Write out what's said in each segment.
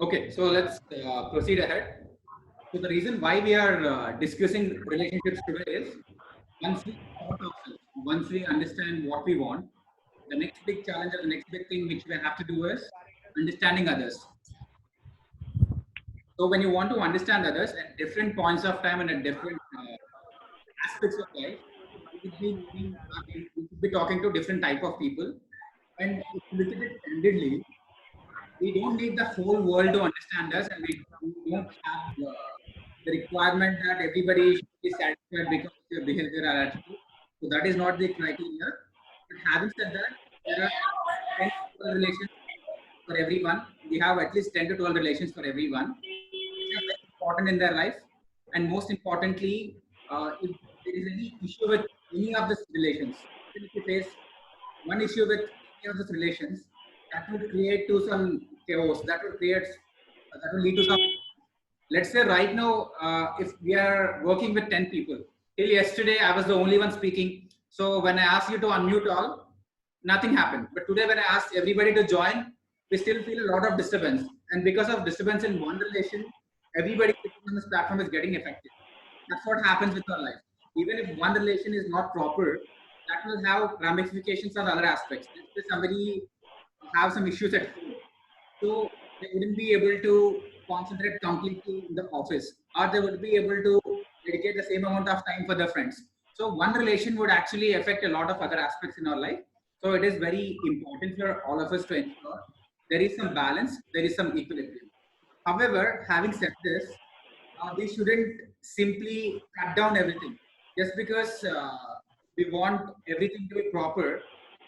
Okay, so let's proceed ahead. So the reason why we are discussing relationships today is once we sort ourselves, once we understand what we want, the next big challenge or the next big thing which we have to do is understanding others. So when you want to understand others at different points of time and at different aspects of life, we should be we should be talking to different type of people. And if you look at it candidly, we don't need the whole world to understand us, and we don't have the requirement that everybody should be satisfied because of your behavior or attitude. So that is not the criteria. But having said that, there are 10 to 12 relations for everyone. We have at least 10 to 12 relations for everyone, which are very important in their life. And most importantly, if there is any issue with any of these relations, even if you face one issue with any of these relations, that would create to some chaos. That will lead to some. Let's say right now, if we are working with 10 people, till yesterday I was the only one speaking. So when I asked you to unmute all, nothing happened. But today when I asked everybody to join, we still feel a lot of disturbance. And because of disturbance in one relation, everybody sitting on this platform is getting affected. That's what happens with our life. Even if one relation is not proper, that will have ramifications on other aspects. If somebody have some issues at home, so they wouldn't be able to concentrate completely in the office, or they would be able to dedicate the same amount of time for their friends. So one relation would actually affect a lot of other aspects in our life. So it is very important for all of us to ensure there is some balance, there is some equilibrium. However, having said this, we shouldn't simply cut down everything just because we want everything to be proper.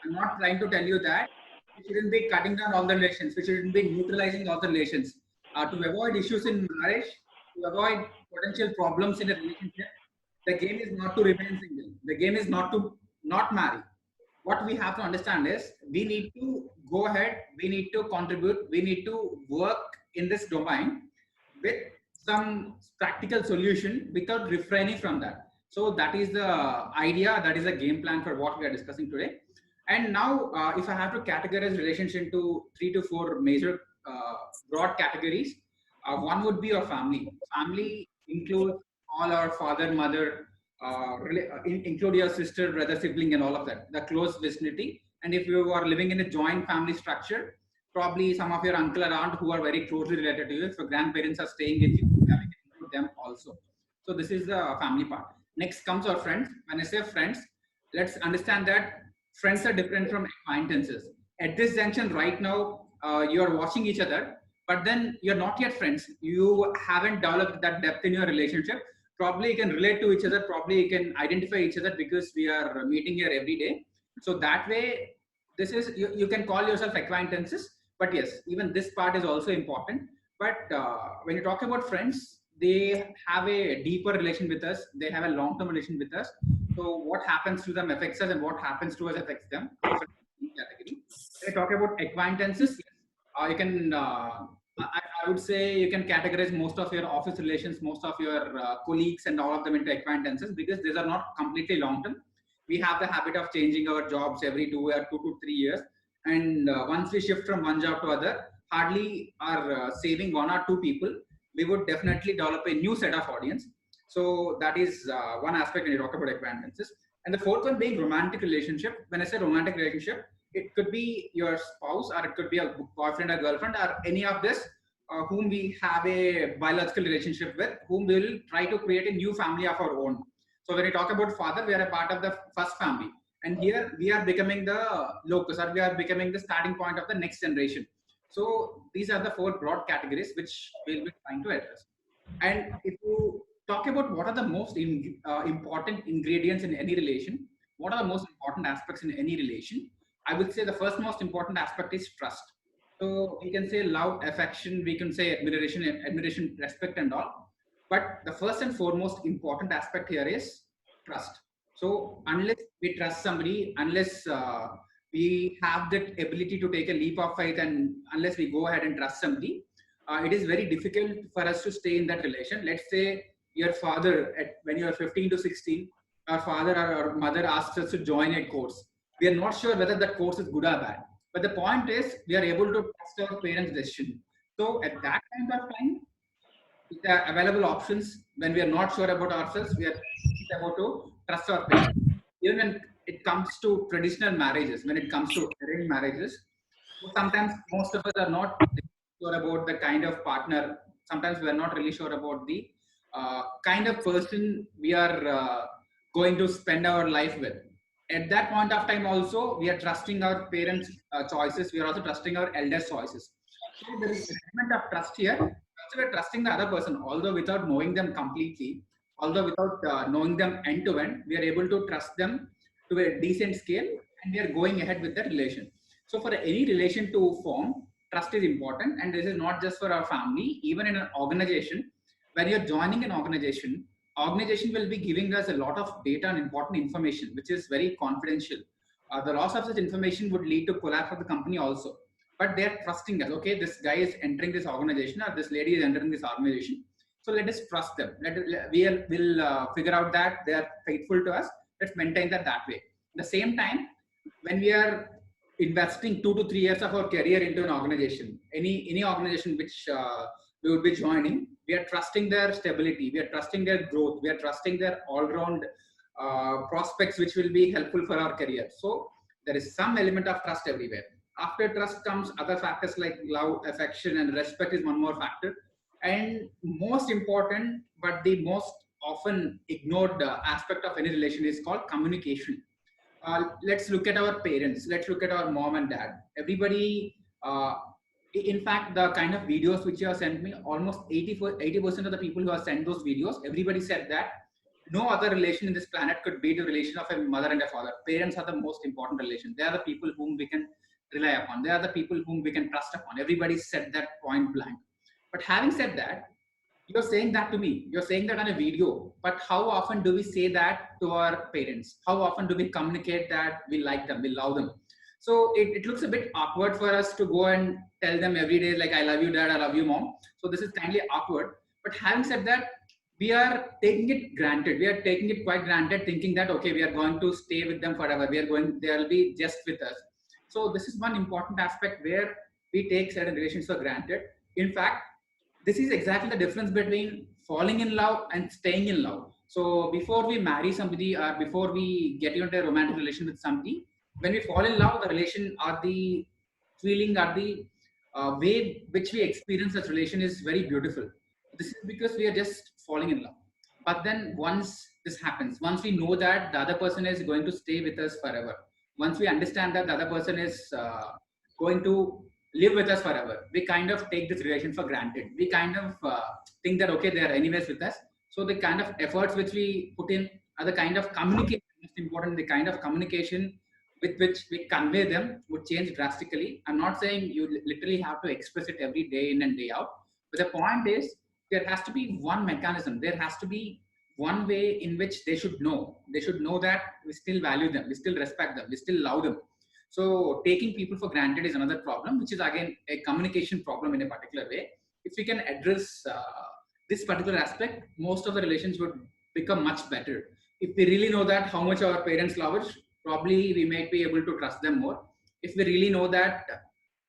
I'm not trying to tell you that we shouldn't be cutting down all the relations. We shouldn't be neutralizing all the relations to avoid issues in marriage, to avoid potential problems in a relationship. The game is not to remain single. The game is not to not marry. What we have to understand is we need to go ahead, we need to contribute, we need to work in this domain with some practical solution without refraining from that. So that is the idea, that is the game plan for what we are discussing today. And now, if I have to categorize relationship into 3 to 4 major broad categories, one would be your family. Family includes all our father, mother, include your sister, brother, sibling, and all of that, the close vicinity. And if you are living in a joint family structure, probably some of your uncle or aunt who are very closely related to you. If your grandparents are staying with you, yeah, we can include them also. So this is the family part. Next comes our friends. When I say friends, let's understand that friends are different from acquaintances. At this junction right now, you are watching each other, but then you're not yet friends. You haven't developed that depth in your relationship. Probably you can relate to each other. Probably you can identify each other because we are meeting here every day. So that way, this is you can call yourself acquaintances. But yes, even this part is also important. But when you talk about friends, they have a deeper relation with us. They have a long-term relation with us. So what happens to them affects us, and what happens to us affects them. So category. When I talk about acquaintances, yes, you can. I would say you can categorize most of your office relations, most of your colleagues, and all of them into acquaintances because these are not completely long term. We have the habit of changing our jobs every 2 to 3 years, and once we shift from one job to other, hardly are saving 1 or 2 people. We would definitely develop a new set of audience. So that is one aspect when you talk about acquaintances. And the fourth one being romantic relationship. When I say romantic relationship, it could be your spouse, or it could be a boyfriend or girlfriend, or any of this whom we have a biological relationship with, whom we will try to create a new family of our own. So when we talk about father, we are a part of the first family, and here we are becoming the locus, or we are becoming the starting point of the next generation. So these are the 4 broad categories which we'll be trying to address. And if you talk about what are the most important ingredients in any relation, what are the most important aspects in any relation, I would say the first most important aspect is trust. So we can say love, affection, we can say admiration, respect, and all. But the first and foremost important aspect here is trust. So unless we trust somebody, unless we have that ability to take a leap of faith, and unless we go ahead and trust somebody, it is very difficult for us to stay in that relation. Let's say your father, when you are 15 to 16, our father or our mother asks us to join a course. We are not sure whether that course is good or bad. But the point is, we are able to trust our parents' decision. So at that point of time, with the available options, when we are not sure about ourselves, we are about to trust our parents. Even when it comes to traditional marriages, when it comes to arranged marriages, sometimes most of us are not sure about the kind of partner. Sometimes we are not really sure about the kind of person we are going to spend our life with. At that point of time, also, we are trusting our parents' choices. We are also trusting our elders' choices. So there is an element of trust here. Also, we are trusting the other person, although without knowing them completely, although without knowing them end to end, we are able to trust them to a decent scale, and we are going ahead with the relation. So for any relation to form, trust is important, and this is not just for our family. Even in an organization, when you're joining an organization will be giving us a lot of data and important information, which is very confidential. The loss of such information would lead to collapse of the company also. But they're trusting us. Okay, this guy is entering this organization, or this lady is entering this organization. So let us trust them. We'll figure out that they are faithful to us. Let's maintain that way. At the same time, when we are investing 2 to 3 years of our career into an organization, any organization which we would be joining, we are trusting their stability, we are trusting their growth, we are trusting their all-round prospects, which will be helpful for our career. So there is some element of trust everywhere. After trust comes other factors like love, affection, and respect is one more factor. And most important, but the most often ignored aspect of any relation is called communication. Let's look at our parents. Let's look at our mom and dad. Everybody, in fact, the kind of videos which you have sent me, almost 80% of the people who have sent those videos, everybody said that no other relation in this planet could beat the relation of a mother and a father. Parents are the most important relation. They are the people whom we can rely upon. They are the people whom we can trust upon. Everybody said that point blank. But having said that, you're saying that to me. You're saying that on a video. But how often do we say that to our parents? How often do we communicate that we like them, we love them? So it looks a bit awkward for us to go and tell them every day, like, I love you, dad, I love you, mom. So this is kindly awkward. But having said that, we are taking it granted. We are taking it quite granted, thinking that, okay, we are going to stay with them forever. We are going, they'll be just with us. So this is one important aspect where we take certain relations for granted. In fact, this is exactly the difference between falling in love and staying in love. So before we marry somebody or before we get into a romantic relation with somebody, when we fall in love, the relation or the feeling or the way which we experience that relation is very beautiful. This is because we are just falling in love. But then once this happens, once we know that the other person is going to stay with us forever, once we understand that the other person is going to live with us forever, we kind of take this relation for granted. We kind of think that, okay, they are anyways with us. So the kind of efforts which we put in are the kind of communication, most important, the kind of communication with which we convey them would change drastically. I'm not saying you literally have to express it every day in and day out, but the point is there has to be one mechanism. There has to be one way in which they should know. They should know that we still value them, we still respect them, we still love them. So taking people for granted is another problem, which is again a communication problem in a particular way. If we can address this particular aspect, most of the relations would become much better. If we really know that how much our parents love us, probably we might be able to trust them more. If we really know that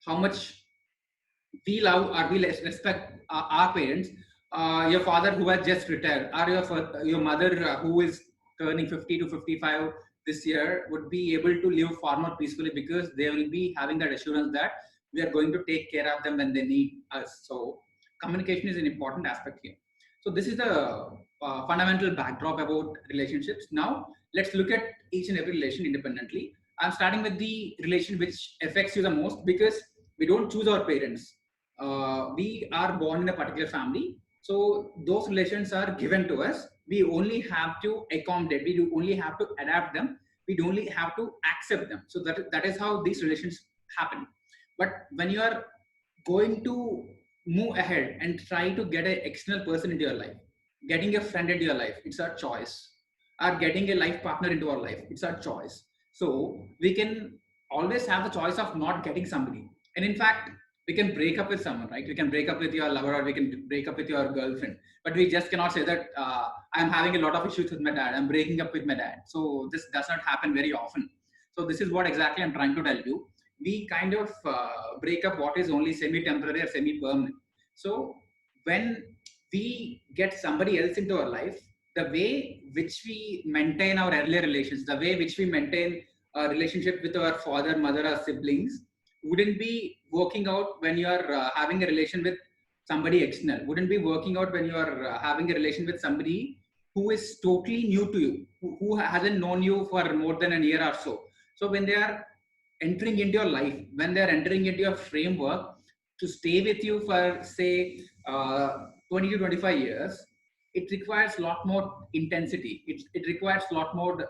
how much we love or we respect our parents, your father who has just retired, or your mother who is turning 50 to 55 this year would be able to live far more peacefully because they will be having that assurance that we are going to take care of them when they need us. So communication is an important aspect here. So this is the fundamental backdrop about relationships. Now let's look at each and every relation independently. I'm starting with the relation which affects you the most because we don't choose our parents. We are born in a particular family. So those relations are given to us. We only have to accommodate. We do only have to adapt them. We only have to accept them. So that is how these relations happen. But when you are going to move ahead and try to get an external person into your life, getting a friend into your life, it's our choice. Or getting a life partner into our life, it's our choice. So we can always have the choice of not getting somebody. And in fact, we can break up with someone, right? We can break up with your lover or we can break up with your girlfriend. But we just cannot say that I'm having a lot of issues with my dad. I'm breaking up with my dad. So this does not happen very often. So this is what exactly I'm trying to tell you. we kind of break up what is only semi-temporary or semi-permanent. So when we get somebody else into our life, the way which we maintain our earlier relations, the way which we maintain a relationship with our father, mother, or siblings, wouldn't be working out when you are having a relation with somebody external. Wouldn't be working out when you are having a relation with somebody who is totally new to you, who hasn't known you for more than a year or so. So when they are entering into your life, when they are entering into your framework to stay with you for say 20 to 25 years, it requires a lot more intensity. It requires a lot more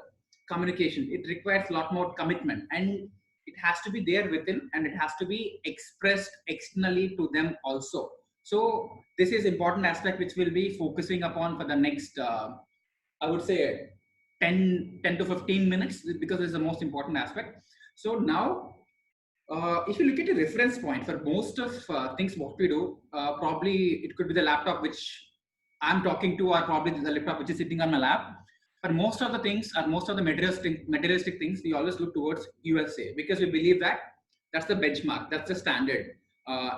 communication. It requires a lot more commitment, and it has to be there within, and it has to be expressed externally to them also. So this is important aspect which we'll be focusing upon for the next I would say 10 to 15 minutes, because it's the most important aspect. So now if you look at a reference point for most of things what we do, probably it could be the laptop which I'm talking to, or probably the laptop which is sitting on my lap. For most of the things, or most of the materialistic things, we always look towards USA, because we believe that that's the benchmark, that's the standard.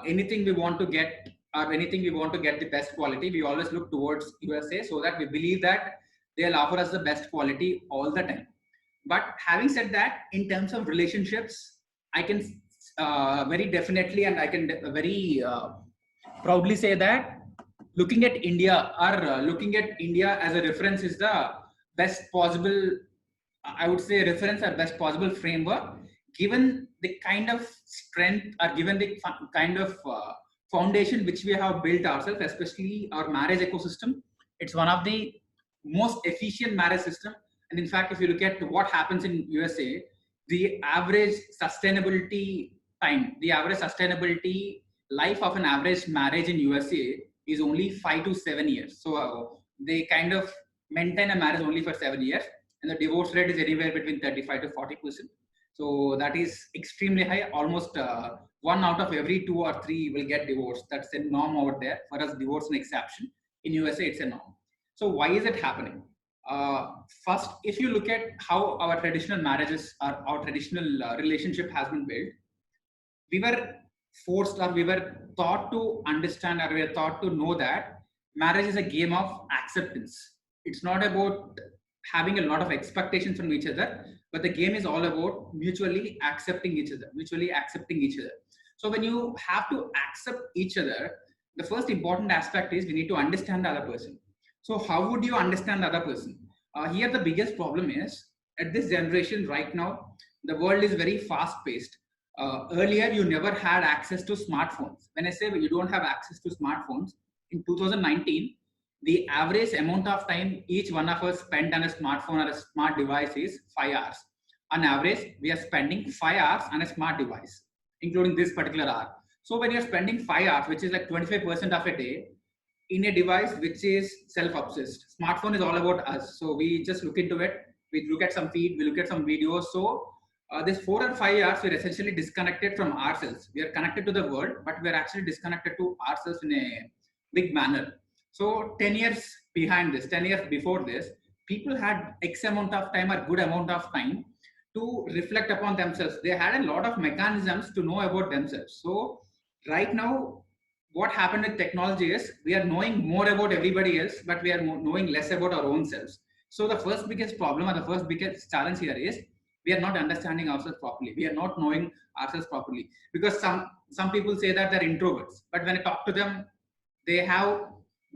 Anything we want to get, or anything we want to get the best quality, we always look towards USA, so that we believe that they'll offer us the best quality all the time. But having said that, in terms of relationships, I can very definitely, and I can very proudly say that looking at India, or looking at India as a reference, is the best possible, I would say, reference or best possible framework, given the kind of strength, or given the kind of foundation which we have built ourselves, especially our marriage ecosystem. It's one of the most efficient marriage system. And in fact, if you look at what happens in USA, the average sustainability time, the average sustainability life of an average marriage in USA is only 5 to 7 years. So they kind of maintain a marriage only for 7 years, and the divorce rate is anywhere between 35 to 40%. So that is extremely high. Almost one out of every two or three will get divorced. That's a norm over there. For us, divorce an exception. In USA, it's a norm. So why is it happening? First, if you look at how our traditional marriages or our traditional relationship has been built, we were forced, or we were taught to understand, or we were taught to know that marriage is a game of acceptance. It's not about having a lot of expectations from each other, but the game is all about mutually accepting each other, mutually accepting each other. So when you have to accept each other, the first important aspect is we need to understand the other person. So how would you understand the other person? Here the biggest problem is, at this generation right now, the world is very fast paced. Earlier, you never had access to smartphones. When I say you don't have access to smartphones, in 2019, the average amount of time each one of us spent on a smartphone or a smart device is 5 hours. On average, we are spending 5 hours on a smart device, including this particular hour. So when you're spending 5 hours, which is like 25% of a day, in a device which is self-obsessed, smartphone is all about us. So we just look into it. We look at some feed, we look at some videos. So this 4 or 5 hours, we're essentially disconnected from ourselves. We are connected to the world, but we're actually disconnected to ourselves in a big manner. So 10 years behind this, 10 years before this, people had X amount of time or good amount of time to reflect upon themselves. They had a lot of mechanisms to know about themselves. So right now, what happened with technology is we are knowing more about everybody else, but we are knowing less about our own selves. So the first biggest problem, or the first biggest challenge here is we are not understanding ourselves properly. We are not knowing ourselves properly, because some people say that they're introverts, but when I talk to them, they have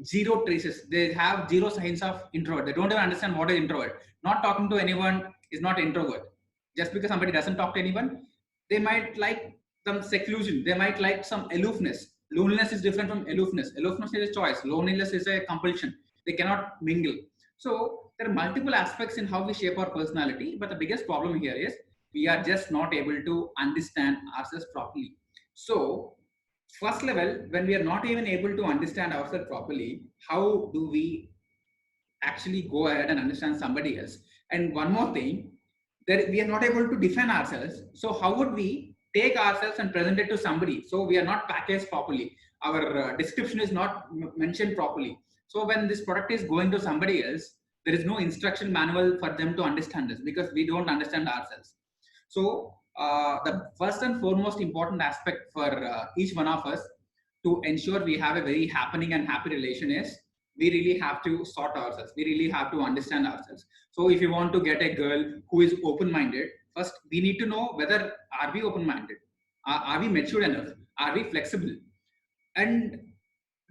zero traces. They have zero signs of introvert. They don't even understand what is introvert. Not talking to anyone is not introvert. Just because somebody doesn't talk to anyone, they might like some seclusion. They might like some aloofness. Loneliness is different from aloofness. Aloofness is a choice. Loneliness is a compulsion. They cannot mingle. So there are multiple aspects in how we shape our personality, but the biggest problem here is we are just not able to understand ourselves properly. So first level, when we are not even able to understand ourselves properly, how do we actually go ahead and understand somebody else? And one more thing, that we are not able to define ourselves. So how would we take ourselves and present it to somebody? So we are not packaged properly. Our description is not mentioned properly. So when this product is going to somebody else, there is no instruction manual for them to understand this, because we don't understand ourselves. So the first and foremost important aspect for each one of us to ensure we have a very happening and happy relation is we really have to sort ourselves. We really have to understand ourselves. So if you want to get a girl who is open-minded, first we need to know whether are we open-minded, are we mature enough, are we flexible, and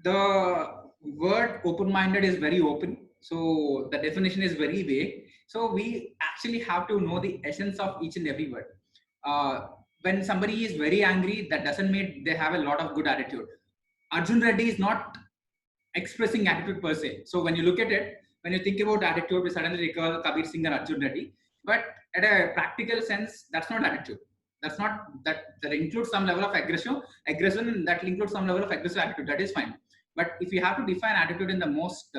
the word open-minded is very open, so the definition is very vague. So we actually have to know the essence of each and every word. When somebody is very angry, that doesn't mean they have a lot of good attitude. Arjun Reddy is not expressing attitude per se. So when you look at it, when you think about attitude, we suddenly recall Kabir Singh and Arjun Reddy. But at a practical sense, that's not attitude. That's not that includes some level of aggression that includes some level of aggressive attitude. That is fine. But if you have to define attitude in the most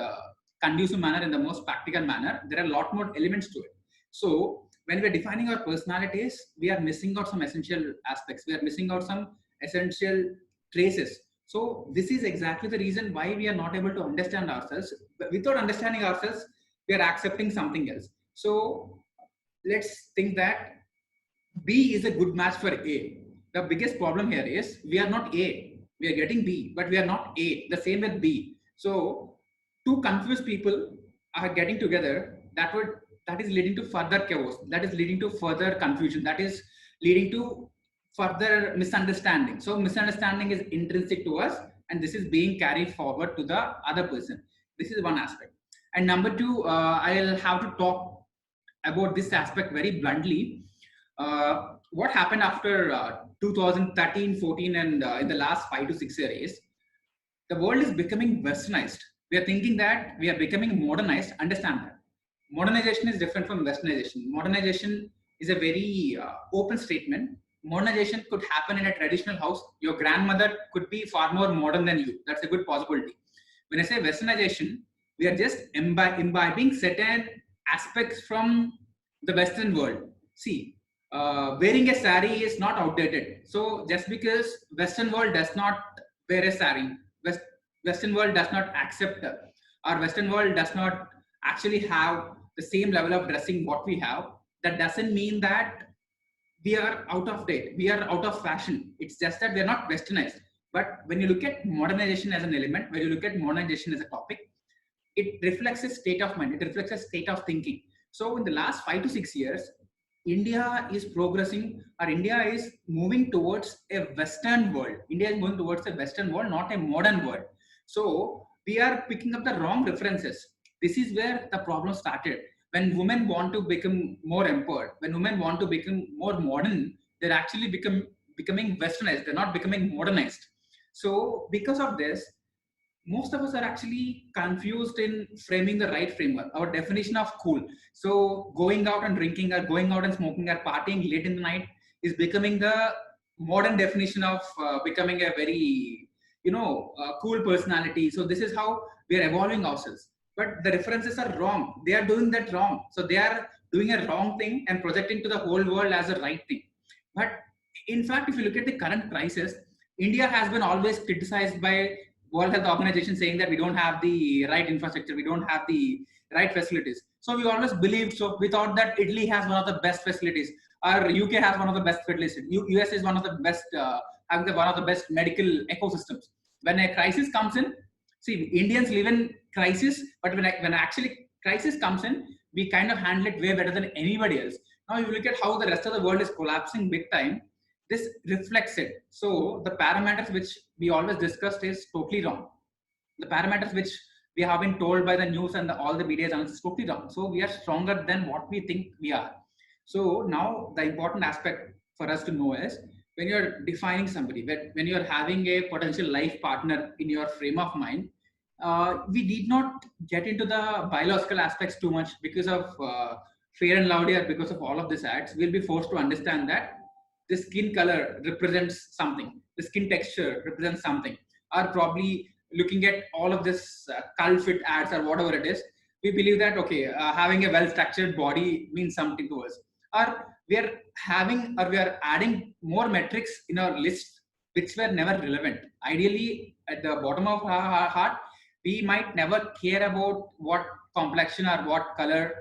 conducive manner, in the most practical manner, there are a lot more elements to it. So when we're defining our personalities, we are missing out some essential aspects. We are missing out some essential traces. So this is exactly the reason why we are not able to understand ourselves. Without understanding ourselves, we are accepting something else. So let's think that B is a good match for A. The biggest problem here is we are not A. We are getting B, but we are not A. The same with B. So two confused people are getting together. That is leading to further chaos. That is leading to further confusion. That is leading to further misunderstanding. So misunderstanding is intrinsic to us, and this is being carried forward to the other person. This is one aspect. And number two, I'll have to talk about this aspect very bluntly. What happened after 2013, 14, and in the last 5 to 6 years, the world is becoming westernized. We are thinking that we are becoming modernized. Understand that. Modernization is different from westernization. Modernization is a very open statement. Modernization could happen in a traditional house. Your grandmother could be far more modern than you. That's a good possibility. When I say westernization, we are just imbibing certain aspects from the Western world. See, wearing a sari is not outdated. So just because Western world does not wear a sari, Western world does not accept, or Western world does not actually have the same level of dressing what we have, that doesn't mean that we are out of date, we are out of fashion. It's just that we are not westernized. But when you look at modernization as an element, when you look at modernization as a topic, it reflects a state of mind, it reflects a state of thinking. So in the last 5 to 6 years, India is progressing, or India is moving towards a Western world. India is moving towards a Western world, not a modern world. So we are picking up the wrong references. This is where the problem started. When women want to become more empowered, when women want to become more modern, they're actually becoming westernized. They're not becoming modernized. So because of this, most of us are actually confused in framing the right framework, our definition of cool. So going out and drinking, or going out and smoking, or partying late in the night is becoming the modern definition of becoming a very, cool personality. So this is how we are evolving ourselves. But the references are wrong. They are doing that wrong. So they are doing a wrong thing and projecting to the whole world as a right thing. But in fact, if you look at the current crisis, India has been always criticized by World Health Organization, saying that we don't have the right infrastructure, we don't have the right facilities. So we always believed, so we thought that Italy has one of the best facilities, or UK has one of the best facilities, US is one of the best, having one of the best medical ecosystems. When a crisis comes in, see, Indians live in crisis, but when actually crisis comes in, we kind of handle it way better than anybody else. Now, if you look at how the rest of the world is collapsing big time, this reflects it. So the parameters which we always discussed is totally wrong. The parameters which we have been told by the news and all the media channels is totally wrong. So we are stronger than what we think we are. So now the important aspect for us to know is, when you're defining somebody, when you're having a potential life partner in your frame of mind, we did not get into the biological aspects too much because of Fair and Lovely, or because of all of these ads. We'll be forced to understand that the skin color represents something, the skin texture represents something, or probably looking at all of this cult fit ads or whatever it is, we believe that okay, having a well structured body means something to us, or we are having, or we are adding more metrics in our list which were never relevant. Ideally, at the bottom of our heart, we might never care about what complexion or what color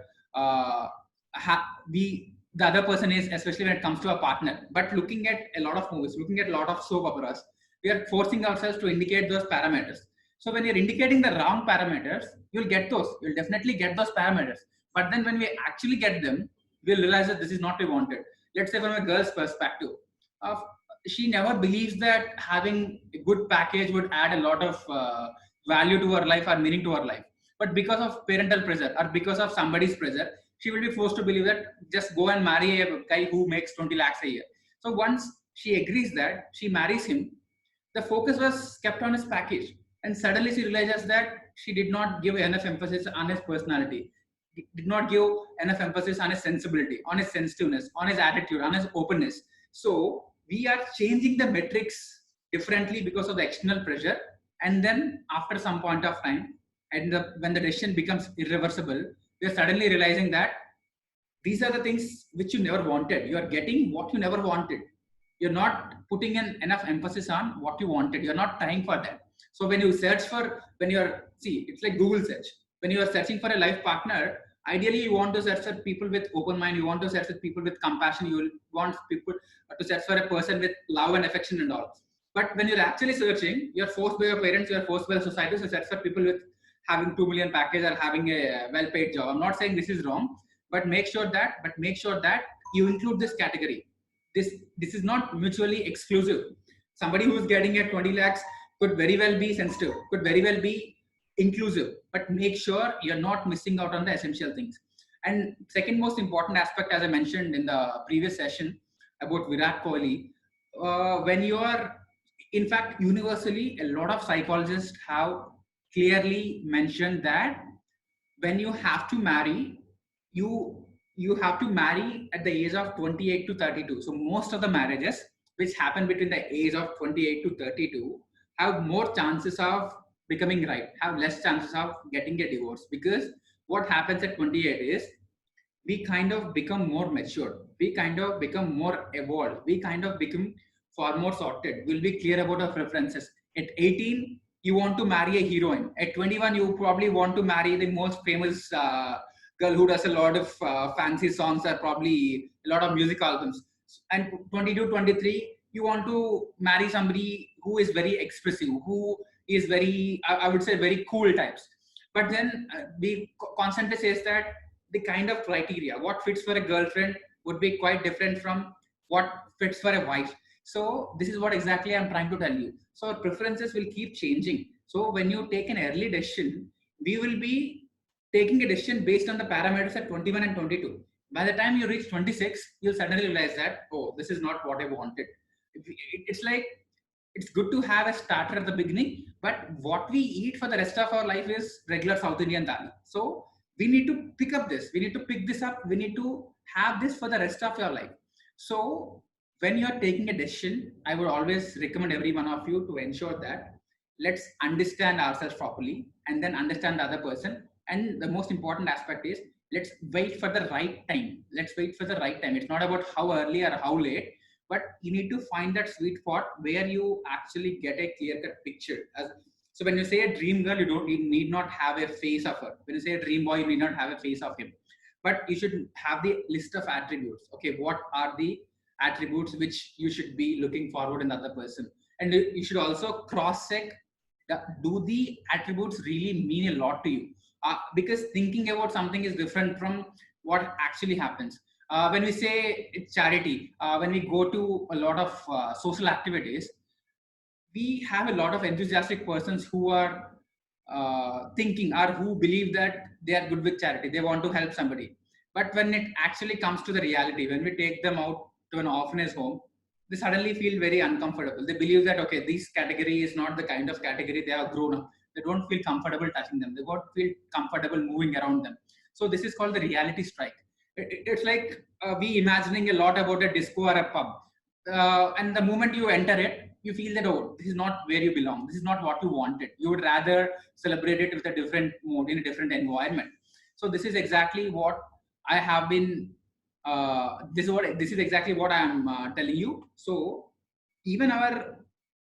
we the other person is, especially when it comes to a partner. But looking at a lot of movies, looking at a lot of soap operas, we are forcing ourselves to indicate those parameters. So when you're indicating the wrong parameters, you'll get those. You'll definitely get those parameters. But then when we actually get them, we'll realize that this is not what we wanted. Let's say from a girl's perspective, uh, she never believes that having a good package would add a lot of value to her life or meaning to her life. But because of parental pressure or because of somebody's pressure, she will be forced to believe that just go and marry a guy who makes 20 lakhs a year. So once she agrees that, she marries him, the focus was kept on his package. And suddenly she realizes that she did not give enough emphasis on his personality, did not give enough emphasis on his sensibility, on his sensitiveness, on his attitude, on his openness. So we are changing the metrics differently because of the external pressure. And then after some point of time, and when the decision becomes irreversible, we are suddenly realizing that these are the things which you never wanted. You are getting what you never wanted. You're not putting in enough emphasis on what you wanted. You're not trying for that. So when you search for, when you're, see, it's like Google search. When you are searching for a life partner, ideally you want to search for people with open mind. You want to search for people with compassion. You want people to search for a person with love and affection and all. But when you're actually searching, you're forced by your parents, you're forced by the society to search for people with having 2 million package or having a well-paid job. I'm not saying this is wrong, but make sure that you include this category. This is not mutually exclusive. Somebody who's getting at 20 lakhs could very well be sensitive, could very well be inclusive, but make sure you're not missing out on the essential things. And second most important aspect, as I mentioned in the previous session about Virat Kohli, when you are, in fact, universally, a lot of psychologists have clearly mentioned that when you have to marry, you you have to marry at the age of 28 to 32. So most of the marriages which happen between the age of 28 to 32 have more chances of becoming right, have less chances of getting a divorce, because what happens at 28 is we kind of become more mature, we kind of become more evolved, we kind of become far more sorted, we'll be clear about our preferences. At 18 you want to marry a heroine, at 21 you probably want to marry the most famous girl who does a lot of fancy songs or probably a lot of music albums, and 22 23 you want to marry somebody who is very expressive, who is very, I would say, very cool types. But then we constantly says that the kind of criteria what fits for a girlfriend would be quite different from what fits for a wife. So this is what exactly I'm trying to tell you. So our preferences will keep changing. So when you take an early decision, we will be taking a decision based on the parameters at 21 and 22. By the time you reach 26, you'll suddenly realize that, oh, this is not what I wanted. It's like, it's good to have a starter at the beginning, but what we eat for the rest of our life is regular South Indian thali. So we need to pick up this. We need to pick this up. We need to have this for the rest of your life. So when you are taking a decision, I would always recommend every one of you to ensure that let's understand ourselves properly and then understand the other person. And the most important aspect is let's wait for the right time. Let's wait for the right time. It's not about how early or how late, but you need to find that sweet spot where you actually get a clear cut picture. So when you say a dream girl, you need not have a face of her. When you say a dream boy, you need not have a face of him, but you should have the list of attributes. Okay, what are the attributes which you should be looking forward in the other person? And you should also cross check, do the attributes really mean a lot to you? Because thinking about something is different from what actually happens. When we say it's charity, when we go to a lot of social activities, we have a lot of enthusiastic persons who are thinking or who believe that they are good with charity. They want to help somebody. But when it actually comes to the reality, when we take them out to an orphanage home, they suddenly feel very uncomfortable. They believe that, okay, this category is not the kind of category they have grown up. They don't feel comfortable touching them. They won't feel comfortable moving around them. So this is called the reality strike. It's like we imagining a lot about a disco or a pub. And the moment you enter it, you feel that, oh, this is not where you belong. This is not what you wanted. You would rather celebrate it with a different mode, in a different environment. So this is exactly what I have been, this is exactly what I am telling you. So even our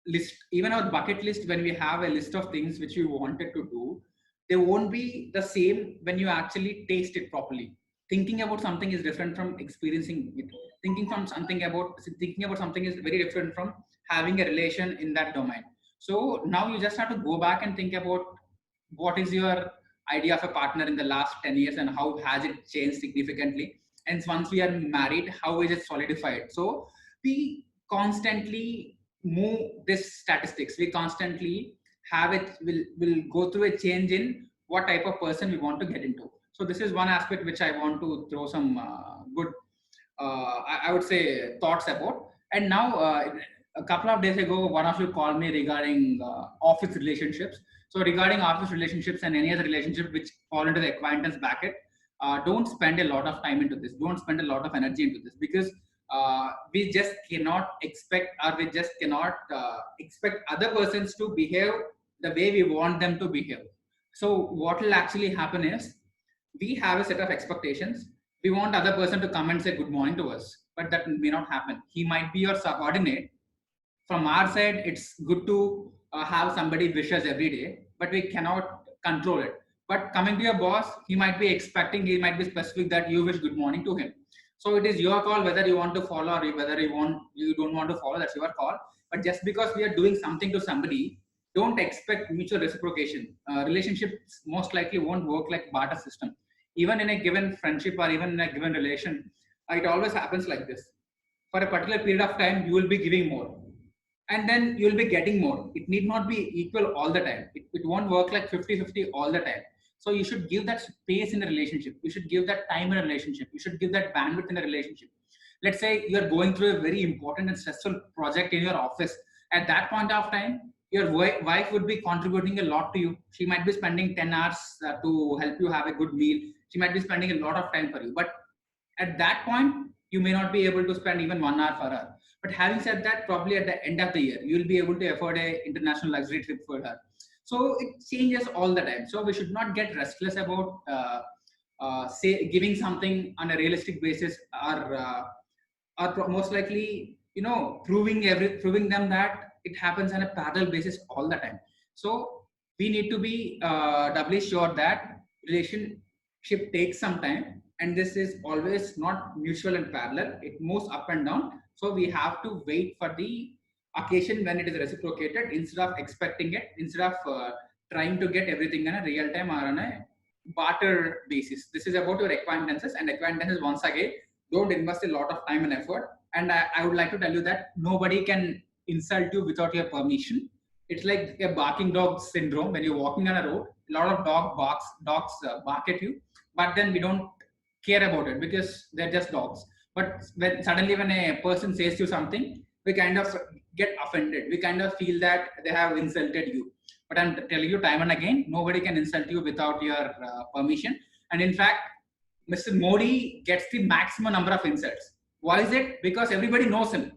list, even our bucket list, when we have a list of things which we wanted to do, they won't be the same when you actually taste it properly. thinking about something is different from experiencing it. Thinking about something is very different from having a relation in that domain. So now you just have to go back and think about what is your idea of a partner in the last 10 years and how has it changed significantly. And once we are married, how is it solidified? So we constantly move this statistics. We constantly have it, will go through a change in what type of person we want to get into. So this is one aspect which I want to throw some good, I would say, thoughts about. And now, a couple of days ago, one of you called me regarding office relationships. So regarding office relationships and any other relationship which fall into the acquaintance bracket, don't spend a lot of time into this. Don't spend a lot of energy into this, because we just cannot expect, or we just cannot expect other persons to behave the way we want them to behave. So what will actually happen is, we have a set of expectations. We want other person to come and say good morning to us, but that may not happen. He might be your subordinate. From our side, it's good to have somebody wish us every day, but we cannot control it. But coming to your boss, he might be expecting, he might be specific that you wish good morning to him. So it is your call whether you want to follow or whether you don't want to follow. That's your call. But just because we are doing something to somebody, don't expect mutual reciprocation. Relationships most likely won't work like barter system. Even in a given friendship or even in a given relation, it always happens like this. For a particular period of time, you will be giving more, and then you'll be getting more. It need not be equal all the time. It won't work like 50-50 all the time. So you should give that space in a relationship. You should give that time in a relationship. You should give that bandwidth in a relationship. Let's say you're going through a very important and stressful project in your office. At that point of time, your wife would be contributing a lot to you. She might be spending 10 hours to help you have a good meal. She might be spending a lot of time for you. But at that point, you may not be able to spend even 1 hour for her. But having said that, probably at the end of the year, you'll be able to afford a international luxury trip for her. So it changes all the time. So we should not get restless about say giving something on a realistic basis, or most likely, proving them that it happens on a parallel basis all the time. So we need to be doubly sure that relationship takes some time, and this is always not mutual and parallel. It moves up and down. So we have to wait for the occasion when it is reciprocated, instead of expecting it, instead of trying to get everything on a real time or on a barter basis. This is about your acquaintances, and acquaintances, once again, don't invest a lot of time and effort. And I would like to tell you that nobody can insult you without your permission. It's like a barking dog syndrome. When you're walking on a road, a lot of dogs bark at you, but then we don't care about it because they're just dogs. But when a person says you something, we kind of get offended. We kind of feel that they have insulted you. But I'm telling you time and again, nobody can insult you without your permission. And in fact, Mr. Modi gets the maximum number of insults. Why is it? Because everybody knows him.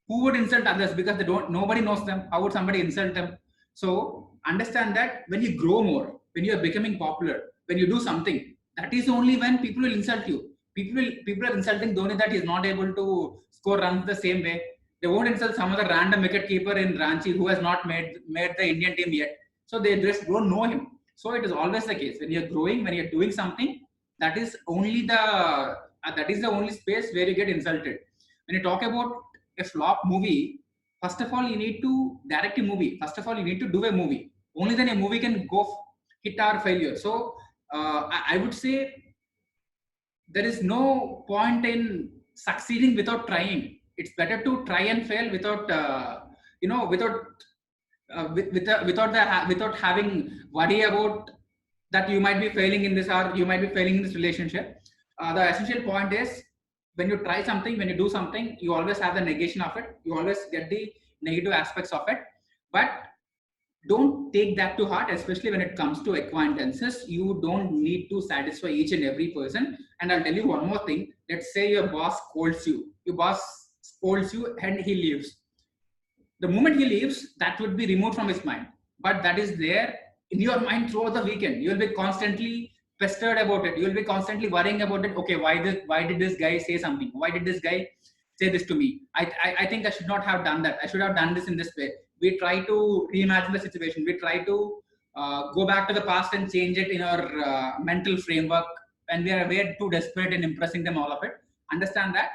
Who would insult others? Because they don't. Nobody knows them. How would somebody insult them? So understand that when you grow more, when you are becoming popular, when you do something, that is only when people will insult you. People are insulting Dhoni that he's not able to score runs the same way. They won't insult some other random wicket keeper in Ranchi who has not made the Indian team yet. So they just don't know him. So it is always the case when you're growing, when you're doing something, that is the only space where you get insulted. When you talk about a flop movie, first of all you need to direct a movie. First of all you need to do a movie. Only then a movie can go hit or failure. So I would say there is no point in succeeding without trying. It's better to try and fail without without having worry about that you might be failing in this or you might be failing in this relationship. The essential point is, when you try something, when you do something, you always have the negation of it. You always get the negative aspects of it. But don't take that to heart, especially when it comes to acquaintances. You don't need to satisfy each and every person. And I'll tell you one more thing. Let's say your boss scolds you. Your boss scolds you and he leaves. The moment he leaves, that would be removed from his mind. But that is there in your mind throughout the weekend. You will be constantly pestered about it. You will be constantly worrying about it. Okay, why did this guy say something? Why did this guy say this to me? I think I should not have done that. I should have done this in this way. We try to reimagine the situation. We try to go back to the past and change it in our mental framework. and we are too desperate in impressing them, all of it. Understand that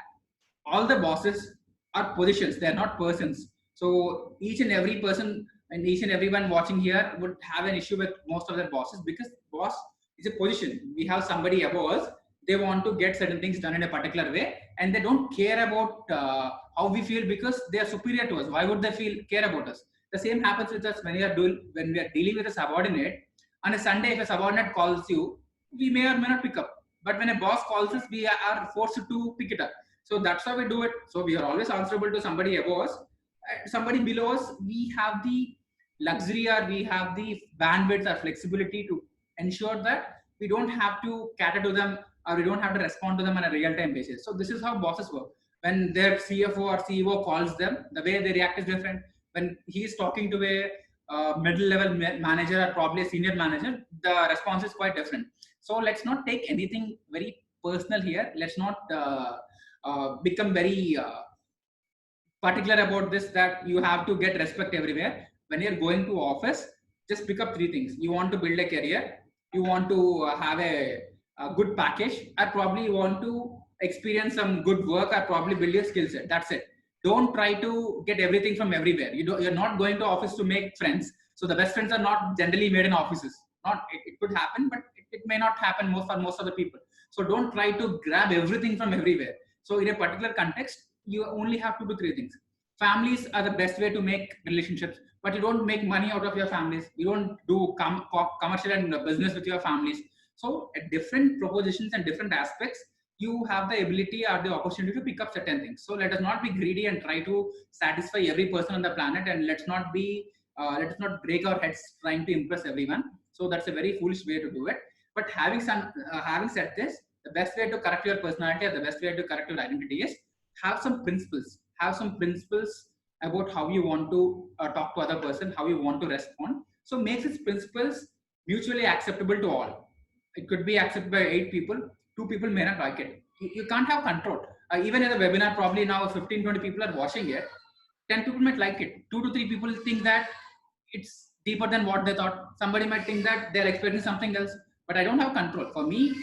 all the bosses are positions, they are not persons. So each and every person and each and everyone watching here would have an issue with most of their bosses, because boss is a position. We have somebody above us, they want to get certain things done in a particular way, and they don't care about how we feel because they are superior to us. Why would they feel care about us? The same happens with us when when we are dealing with a subordinate. On a Sunday, if a subordinate calls you, we may or may not pick up. But when a boss calls us, we are forced to pick it up. So that's how we do it. So we are always answerable to somebody above us. Somebody below us, we have the luxury, or we have the bandwidth or flexibility to ensure that we don't have to cater to them, or we don't have to respond to them on a real-time basis. So this is how bosses work. When their CFO or CEO calls them, the way they react is different. When he is talking to a middle-level manager or probably a senior manager, the response is quite different. So let's not take anything very personal here. Let's not become very particular about this, that you have to get respect everywhere. When you're going to office, just pick up three things. You want to build a career, you want to have a good package, or probably you want to experience some good work, or probably build your skill set. That's it. Don't try to get everything from everywhere. You're not going to office to make friends. So the best friends are not generally made in offices. Not it could happen, but it may not happen for most of the people. So don't try to grab everything from everywhere. So in a particular context, you only have to do three things. Families are the best way to make relationships, but you don't make money out of your families. You don't do commercial and business with your families. So at different propositions and different aspects, you have the ability or the opportunity to pick up certain things. So let us not be greedy and try to satisfy every person on the planet, and let's not break our heads trying to impress everyone. So that's a very foolish way to do it. But having said this, the best way to correct your personality, or the best way to correct your identity is have some principles. Have some principles about how you want to talk to other person, how you want to respond. So make these principles mutually acceptable to all. It could be accepted by 8 people, 2 people may not like it. You can't have control. Even in the webinar, probably now 15-20 people are watching it. 10 people might like it. 2 to 3 people think that it's deeper than what they thought. Somebody might think that they're expecting something else, but I don't have control. For me,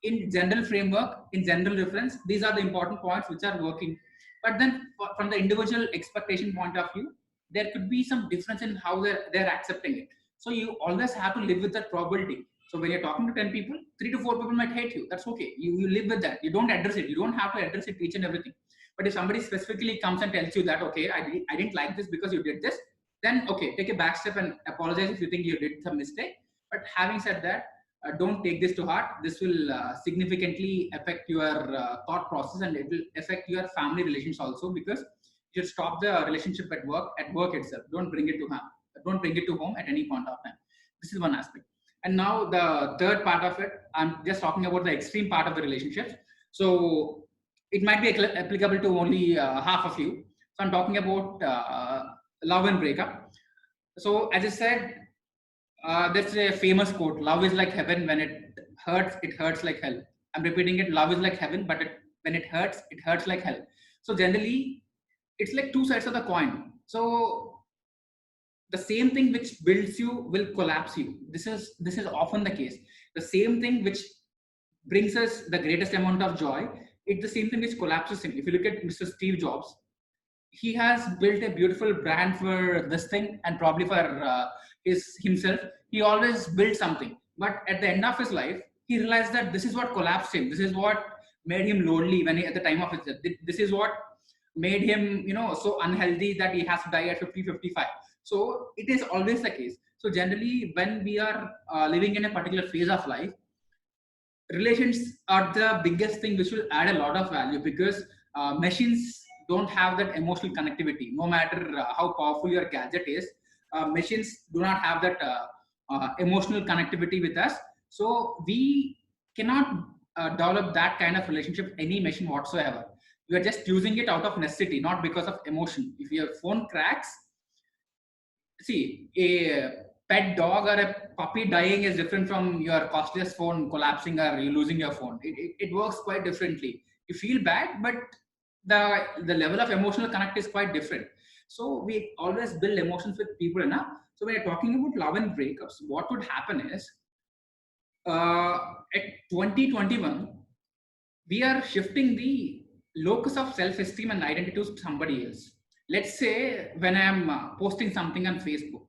in general framework, in general reference, these are the important points which are working. But then from the individual expectation point of view, there could be some difference in how they're accepting it. So you always have to live with that probability. So when you're talking to 10 people, 3 to 4 people might hate you. That's okay. You live with that. You don't address it. You don't have to address it each and everything. But if somebody specifically comes and tells you that, okay, I didn't like this because you did this, then okay, take a back step and apologize if you think you did some mistake. But having said that, don't take this to heart. This will significantly affect your thought process, and it will affect your family relations also, because you should stop the relationship at work itself. Don't bring it to home. Don't bring it to home at any point of time. This is one aspect. And now the third part of it, I'm just talking about the extreme part of the relationships. So it might be applicable to only half of you. So I'm talking about love and breakup. So as I said, that's a famous quote: "Love is like heaven. When it hurts like hell." I'm repeating it: love is like heaven, but when it hurts like hell. So generally, it's like two sides of the coin. So the same thing which builds you will collapse you. This is often the case. The same thing which brings us the greatest amount of joy, it's the same thing which collapses him. If you look at Mr. Steve Jobs, he has built a beautiful brand for this thing, and probably for himself. He always built something, but at the end of his life, he realized that this is what collapsed him. This is what made him lonely at the time of his death. This is what made him, so unhealthy that he has to die at 50, 55. So it is always the case. So generally, when we are living in a particular phase of life, relations are the biggest thing which will add a lot of value, because machines don't have that emotional connectivity. No matter how powerful your gadget is, machines do not have that emotional connectivity with us. So we cannot develop that kind of relationship with any machine whatsoever. You are just using it out of necessity, not because of emotion. If your phone cracks, see, a pet dog or a puppy dying is different from your costliest phone collapsing or you losing your phone. It works quite differently. You feel bad, but the level of emotional connect is quite different. So we always build emotions with people enough. So when you're talking about love and breakups, what would happen is, At 2021, we are shifting the locus of self-esteem and identity to somebody else. Let's say when I am posting something on Facebook,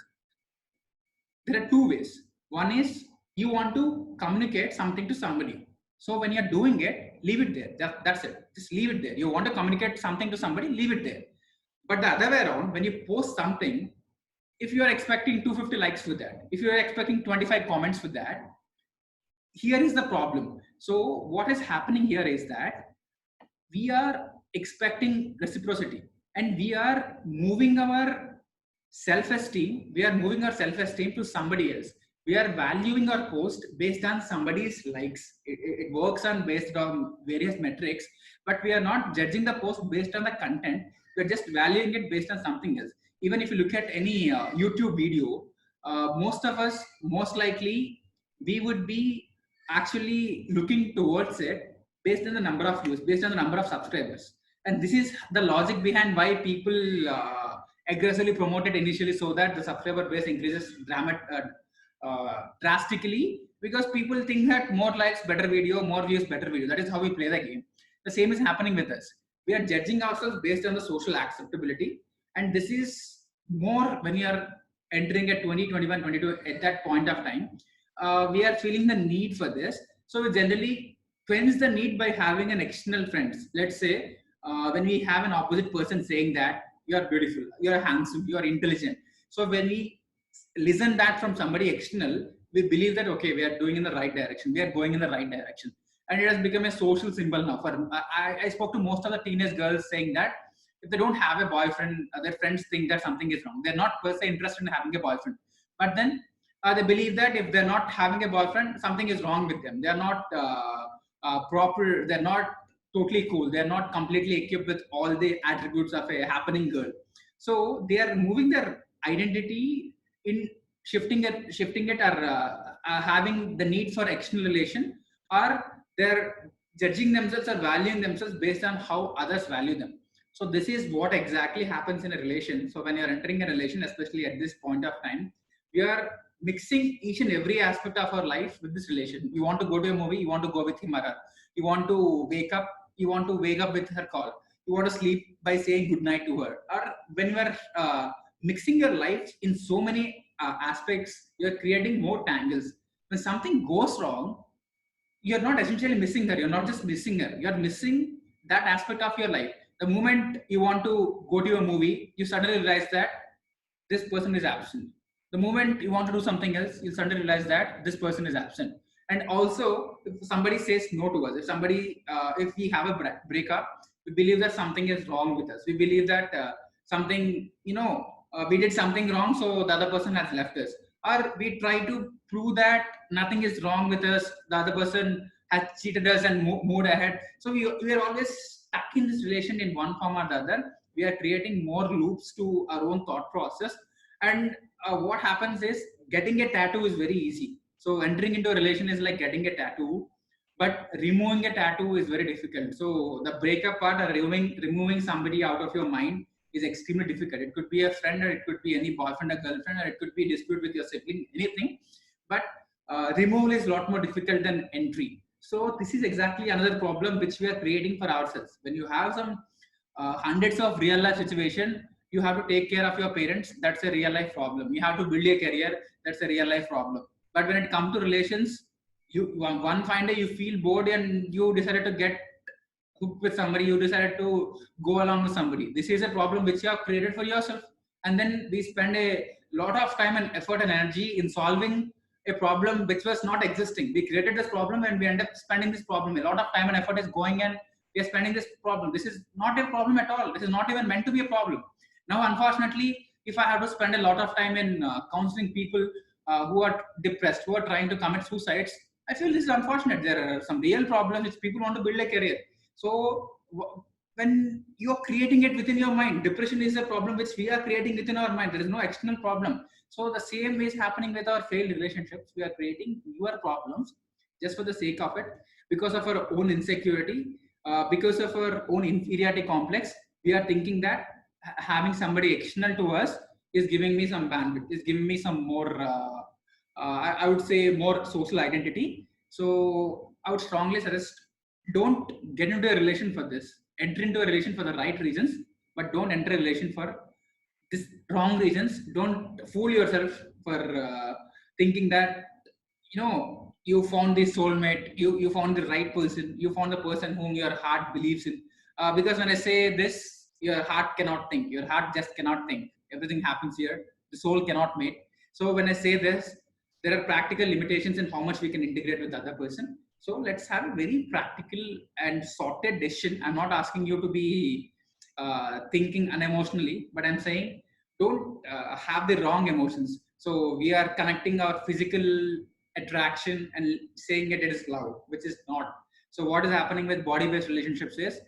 there are two ways. One is you want to communicate something to somebody. So when you're doing it, leave it there. That's it. Just leave it there. You want to communicate something to somebody, leave it there. But the other way around, when you post something, if you are expecting 250 likes with that, if you are expecting 25 comments with that, here is the problem. So what is happening here is that we are expecting reciprocity, and we are moving our self-esteem to somebody else. We are valuing our post based on somebody's likes. It works on based on various metrics, but we are not judging the post based on the content. We're just valuing it based on something else. Even if you look at any YouTube video, most of us, most likely, we would be actually looking towards it based on the number of views, based on the number of subscribers. And this is the logic behind why people aggressively promote it initially, so that the subscriber base increases drastically, because people think that more likes, better video, more views, better video. That is how we play the game. The same is happening with us. We are judging ourselves based on the social acceptability. And this is more when we are entering at 20, 21, 22, at that point of time, we are feeling the need for this. So we generally quench the need by having an external friends. Let's say when we have an opposite person saying that you are beautiful, you are handsome, you are intelligent. So when we listen that from somebody external, we believe that okay, we are doing in the right direction, we are going in the right direction, and it has become a social symbol now. For I spoke to most of the teenage girls saying that if they don't have a boyfriend, their friends think that something is wrong. They're not per se interested in having a boyfriend, but then they believe that if they're not having a boyfriend, something is wrong with them. They're not proper. They're not totally cool. They're not completely equipped with all the attributes of a happening girl. So they are moving their identity in shifting it, or having the need for external relation, or they're judging themselves or valuing themselves based on how others value them. So this is what exactly happens in a relation. So when you're entering a relation, especially at this point of time, we are mixing each and every aspect of our life with this relation. You want to go to a movie, you want to go with him or her. You want to wake up, you want to wake up with her call. You want to sleep by saying good night to her. Or when you are mixing your life in so many aspects, you're creating more tangles. When something goes wrong, you're not essentially missing her. You're not just missing her. You're missing that aspect of your life. The moment you want to go to a movie, you suddenly realize that this person is absent. The moment you want to do something else, you suddenly realize that this person is absent. And also, if somebody says no to us, if we have a breakup, we believe that something is wrong with us. We believe that we did something wrong, so the other person has left us. Or we try to prove that nothing is wrong with us, the other person has cheated us and moved ahead. So we are always stuck in this relation in one form or the other. We are creating more loops to our own thought process. And what happens is, getting a tattoo is very easy. So entering into a relation is like getting a tattoo, but removing a tattoo is very difficult. So the breakup part, or removing somebody out of your mind, is extremely difficult. It could be a friend, or it could be any boyfriend or girlfriend, or it could be a dispute with your sibling, anything. But removal is a lot more difficult than entry. So this is exactly another problem which we are creating for ourselves. When you have some hundreds of real life situation, you have to take care of your parents. That's a real life problem. You have to build a career. That's a real life problem. But when it comes to relations, you one fine day you feel bored and you decided to get hooked with somebody. You decided to go along with somebody. This is a problem which you have created for yourself. And then we spend a lot of time and effort and energy in solving a problem which was not existing. We created this problem and we end up spending this problem. A lot of time and effort is going, and we are spending this problem. This is not a problem at all. This is not even meant to be a problem. Now, unfortunately, if I have to spend a lot of time in counseling people who are depressed, who are trying to commit suicides, I feel this is unfortunate. There are some real problems which people want to build a career. So when you're creating it within your mind, depression is a problem which we are creating within our mind. There is no external problem. So the same way is happening with our failed relationships. We are creating newer problems just for the sake of it, because of our own insecurity, because of our own inferiority complex. We are thinking that having somebody external to us is giving me some bandwidth, is giving me some more I would say more social identity. So I would strongly suggest, don't get into a relation for this. Enter into a relation for the right reasons, but don't enter a relation for this wrong reasons. Don't fool yourself for thinking that you found the soulmate, you found the right person, you found the person whom your heart believes in. Because when I say this, your heart cannot think. Your heart just cannot think. Everything happens here. The soul cannot mate. So when I say this, there are practical limitations in how much we can integrate with the other person. So let's have a very practical and sorted decision. I'm not asking you to be thinking unemotionally, but I'm saying don't have the wrong emotions. So we are connecting our physical attraction and saying it is love, which is not. So what is happening with body-based relationships is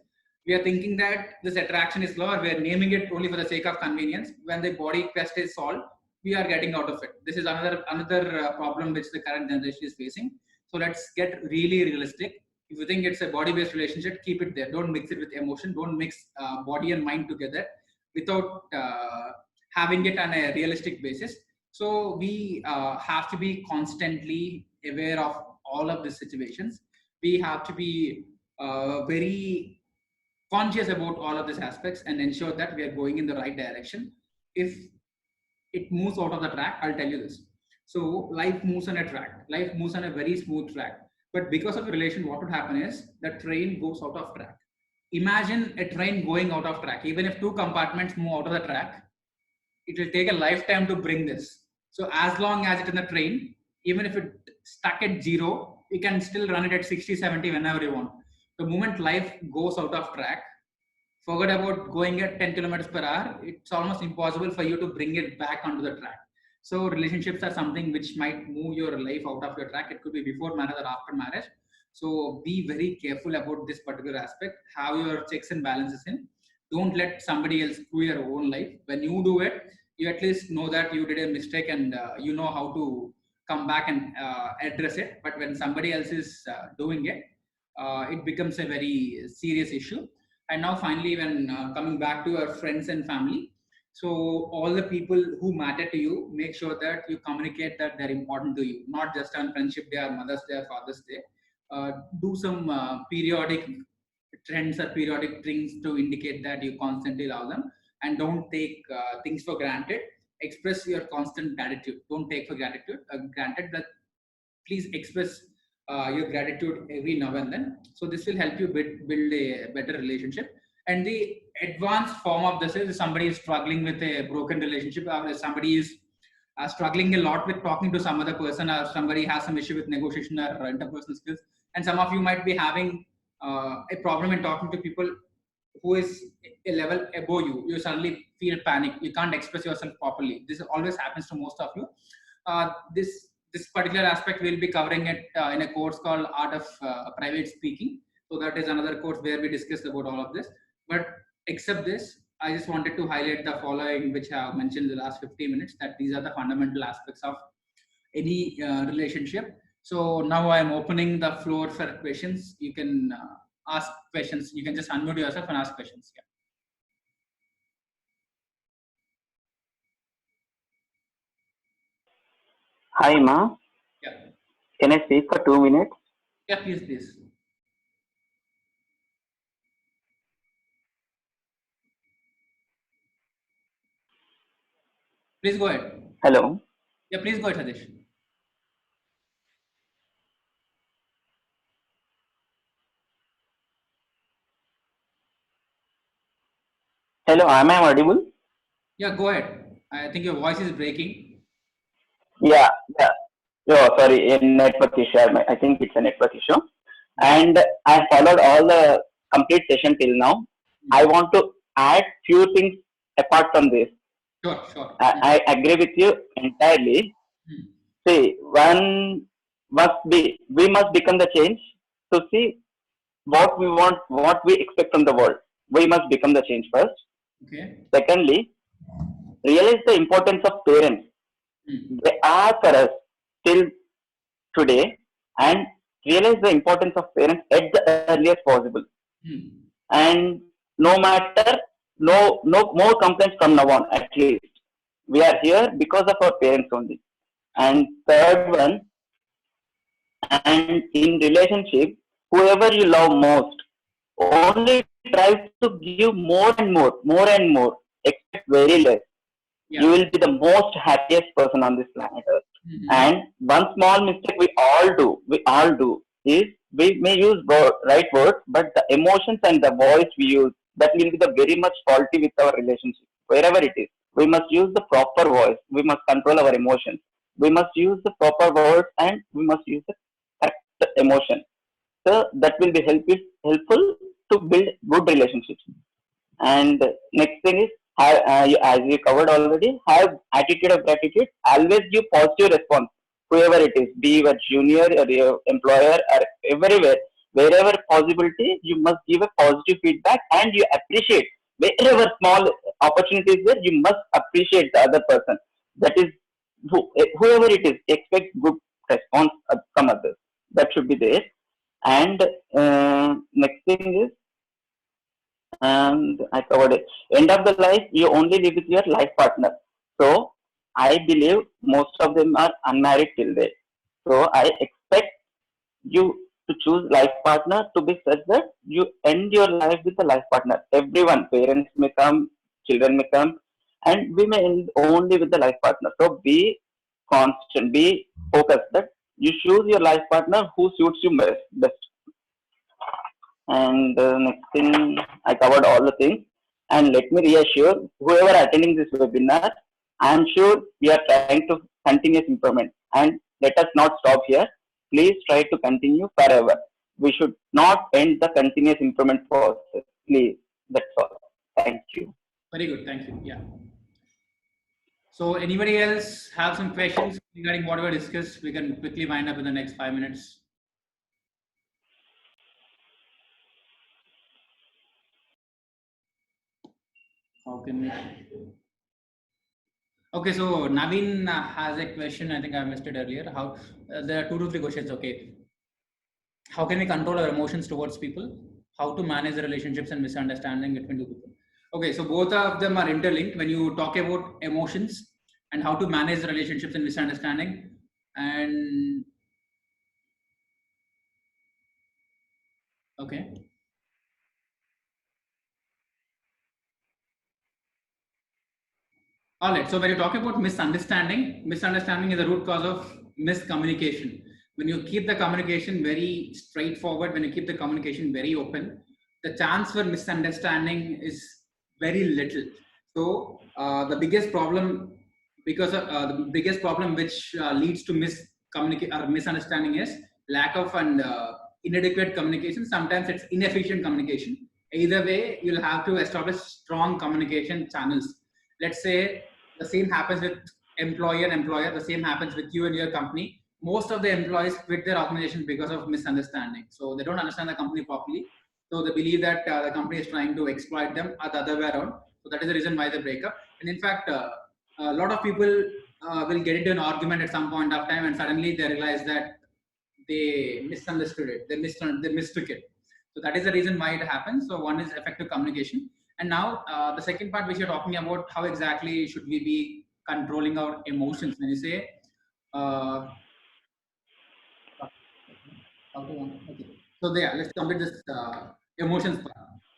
we are thinking that this attraction is love, or we are naming it only for the sake of convenience. When the body quest is solved, we are getting out of it. This is another problem which the current generation is facing. So let's get really realistic. If you think it's a body-based relationship, keep it there. Don't mix it with emotion. Don't mix body and mind together without having it on a realistic basis. So we have to be constantly aware of all of these situations. We have to be very conscious about all of these aspects and ensure that we are going in the right direction. If it moves out of the track, I'll tell you this. So life moves on a track. Life moves on a very smooth track. But because of the relation, what would happen is the train goes out of track. Imagine a train going out of track. Even if two compartments move out of the track, it will take a lifetime to bring this. So as long as it's in the train, even if it stuck at zero, you can still run it at 60, 70 whenever you want. The moment life goes out of track, forget about going at 10 kilometers per hour, it's almost impossible for you to bring it back onto the track. So relationships are something which might move your life out of your track. It could be before marriage or after marriage. So be very careful about this particular aspect. Have your checks and balances in. Don't let somebody else screw your own life. When you do it, you at least know that you did a mistake, and you know how to come back and address it. But when somebody else is doing it, it becomes a very serious issue. And now finally, when coming back to your friends and family, so all the people who matter to you, make sure that you communicate that they're important to you, not just on friendship day or Mother's Day or Father's Day. Do some periodic trends or periodic things to indicate that you constantly love them, and don't take things for granted. Express your constant gratitude. Don't take for granted that. Please express your gratitude every now and then. So this will help you build a better relationship. And the advanced form of this is somebody is struggling with a broken relationship, or somebody is struggling a lot with talking to some other person, or somebody has some issue with negotiation or interpersonal skills. And some of you might be having a problem in talking to people who is a level above you. You suddenly feel panic. You can't express yourself properly. This always happens to most of you. This particular aspect we'll be covering it in a course called Art of Private Speaking. So that is another course where we discussed about all of this. But except this, I just wanted to highlight the following, which I have mentioned in the last 50 minutes, that these are the fundamental aspects of any relationship. So now I'm opening the floor for questions. You can ask questions. You can just unmute yourself and ask questions. Yeah. Hi, Ma. Yeah. Can I speak for 2 minutes? Yeah, please, please. Please go ahead. Hello. Yeah, please go ahead, Hadish. Hello, am I audible? Yeah, go ahead. I think your voice is breaking. Yeah, yeah. Oh, sorry, a network issue. I think it's a network issue. And I followed all the complete session till now. I want to add few things apart from this. Sure, sure. I agree with you entirely. See, we must become the change to see what we want, what we expect from the world. We must become the change first. Okay. Secondly, realize the importance of parents. They are for us till today, and realize the importance of parents at the earliest possible. And no matter, no more complaints from now on. At least we are here because of our parents only. And third one, and in relationship, whoever you love most only tries to give more and more and more, expect very less. You Yeah. will be the most happiest person on this planet Earth. Mm-hmm. And one small mistake we all do is we may use right words, but the emotions and the voice we use, that will be the very much faulty with our relationship, wherever it is. We must use the proper voice. We must control our emotions. We must use the proper words and we must use the correct emotion. So that will be helpful to build good relationships. And next thing is, as you covered already, have attitude of gratitude. Always give positive response, whoever it is, be your junior or your employer or everywhere. Wherever possibility, you must give a positive feedback and you appreciate. Wherever small opportunities there, you must appreciate the other person. That is, whoever it is, expect good response from others. That should be there. And next thing is, and I covered it. End of the life, you only live with your life partner. So I believe most of them are unmarried till date. So I expect you to choose life partner to be such that you end your life with a life partner. Everyone, parents may come, children may come, and we may end only with the life partner. So be constant, be focused that you choose your life partner who suits you best. And next thing, I covered all the things. And let me reassure whoever attending this webinar, I am sure we are trying to continuous improvement. And let us not stop here. Please try to continue forever. We should not end the continuous improvement process. Please. That's all. Thank you. Very good. Thank you. Yeah. So anybody else have some questions regarding whatever discussed? We can quickly wind up in the next 5 minutes. How can we? Okay, so Naveen has a question. I think I missed it earlier. How there are 2 to 3 questions. Okay, how can we control our emotions towards people? How to manage the relationships and misunderstanding between two people? Okay, so both of them are interlinked. When you talk about emotions and how to manage the relationships and misunderstanding, and okay. All right. So when you talk about misunderstanding, misunderstanding is the root cause of miscommunication. When you keep the communication very straightforward, when you keep the communication very open, the chance for misunderstanding is very little. So the biggest problem, because of, the biggest problem which leads to miscommunication or misunderstanding is lack of and inadequate communication. Sometimes it's inefficient communication. Either way, you'll have to establish strong communication channels. Let's say the same happens with employer and employer. The same happens with you and your company. Most of the employees quit their organization because of misunderstanding. So they don't understand the company properly. So they believe that the company is trying to exploit them or the other way around. So that is the reason why they break up. And in fact, a lot of people will get into an argument at some point of time, and suddenly they realize that they misunderstood it. They mistook it. So that is the reason why it happens. So one is effective communication. And now the second part, which you're talking about, how exactly should we be controlling our emotions? When you say, uh, okay. So there, let's complete this emotions part.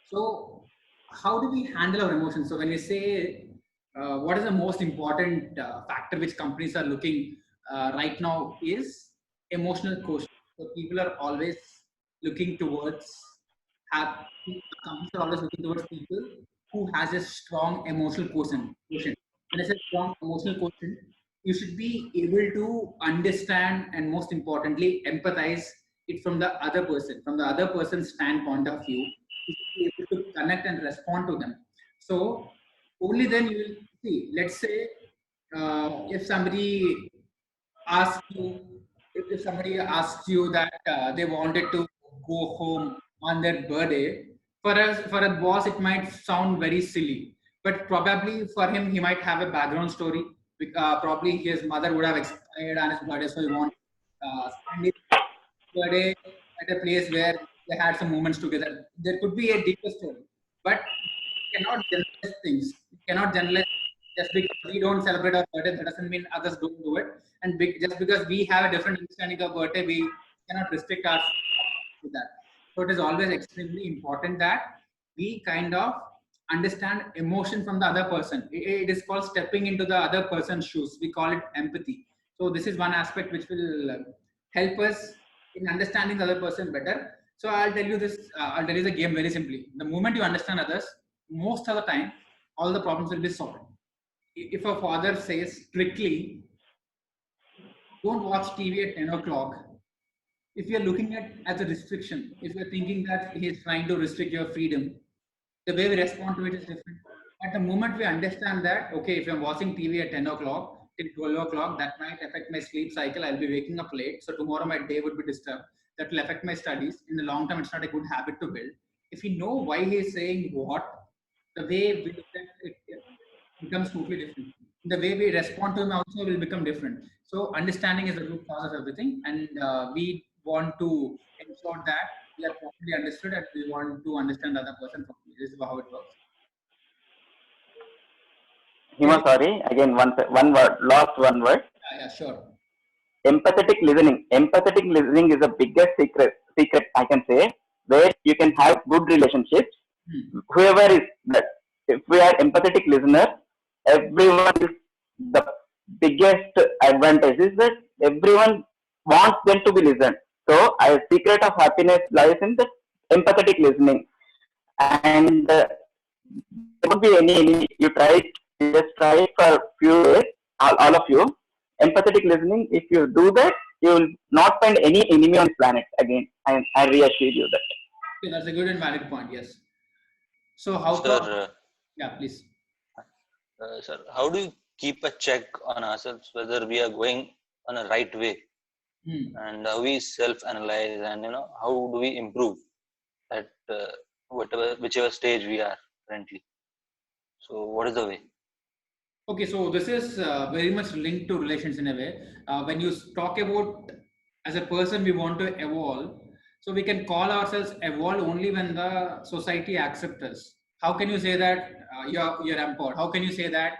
So how do we handle our emotions? So when we say, what is the most important factor which companies are looking right now is emotional quotient. So people are always looking towards have companies are always looking towards people who has a strong emotional quotient. When I say strong emotional quotient, you should be able to understand and most importantly empathize it from the other person's standpoint of view. You should be able to connect and respond to them. So only then you will see. Let's say if somebody asks you, if somebody asks you that they wanted to go home on their birthday, for a boss it might sound very silly, but probably for him he might have a background story. Probably his mother would have expired on his birthday, so he wants spend his birthday at a place where they had some moments together. There could be a deeper story, but you cannot generalize things. You cannot generalize. Just because we don't celebrate our birthday, that doesn't mean others don't do it. And just because we have a different understanding of birthday, we cannot restrict ourselves to that. So it is always extremely important that we kind of understand emotion from the other person. It is called stepping into the other person's shoes. We call it empathy. So this is one aspect which will help us in understanding the other person better. So I'll tell you this. I'll tell you the game very simply. The moment you understand others, most of the time, all the problems will be solved. If a father says strictly, don't watch TV at 10 o'clock, if you're looking at as a restriction, if you're thinking that he is trying to restrict your freedom, the way we respond to it is different. At the moment we understand that, okay, if I'm watching TV at 10 o'clock till 12 o'clock, that might affect my sleep cycle. I'll be waking up late. So tomorrow my day would be disturbed. That will affect my studies. In the long term, it's not a good habit to build. If we know why he's saying what, the way we look at it becomes totally different. The way we respond to him also will become different. So understanding is the root cause of everything, and we want to ensure that we are properly understood, and we want to understand the other person properly. This is how it works. Hima, sorry, again, one word, lost one word. Yeah, sure. Empathetic listening. Empathetic listening is the biggest secret I can say, where you can have good relationships. Whoever is that, if we are empathetic listener, everyone is the biggest advantage is that everyone wants them to be listened. So, a secret of happiness lies in the empathetic listening, and there won't be any enemy. You just try it for a few days, all of you. Empathetic listening, if you do that, you will not find any enemy on this planet again. I reassure you that. Okay, that's a good and valid point. Yes. So how Sir, come? Yeah, please. sir, how do you keep a check on ourselves whether we are going on a right way, and how we self-analyze, and how do we improve at whichever stage we are currently? So, what is the way? Okay, so this is very much linked to relations in a way. When you talk about as a person we want to evolve, so we can call ourselves evolve only when the society accepts us. How can you say that you're empowered? How can you say that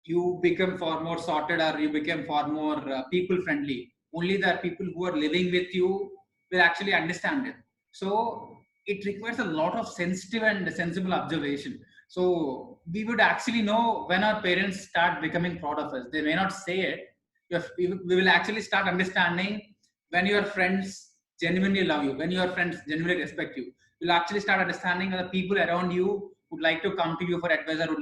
you become far more sorted or you become far more people friendly? Only the people who are living with you will actually understand it. So it requires a lot of sensitive and sensible observation. So we would actually know when our parents start becoming proud of us. They may not say it. We will actually start understanding when your friends genuinely love you, when your friends genuinely respect you. You'll actually start understanding that the people around you would like to come to you for advice, or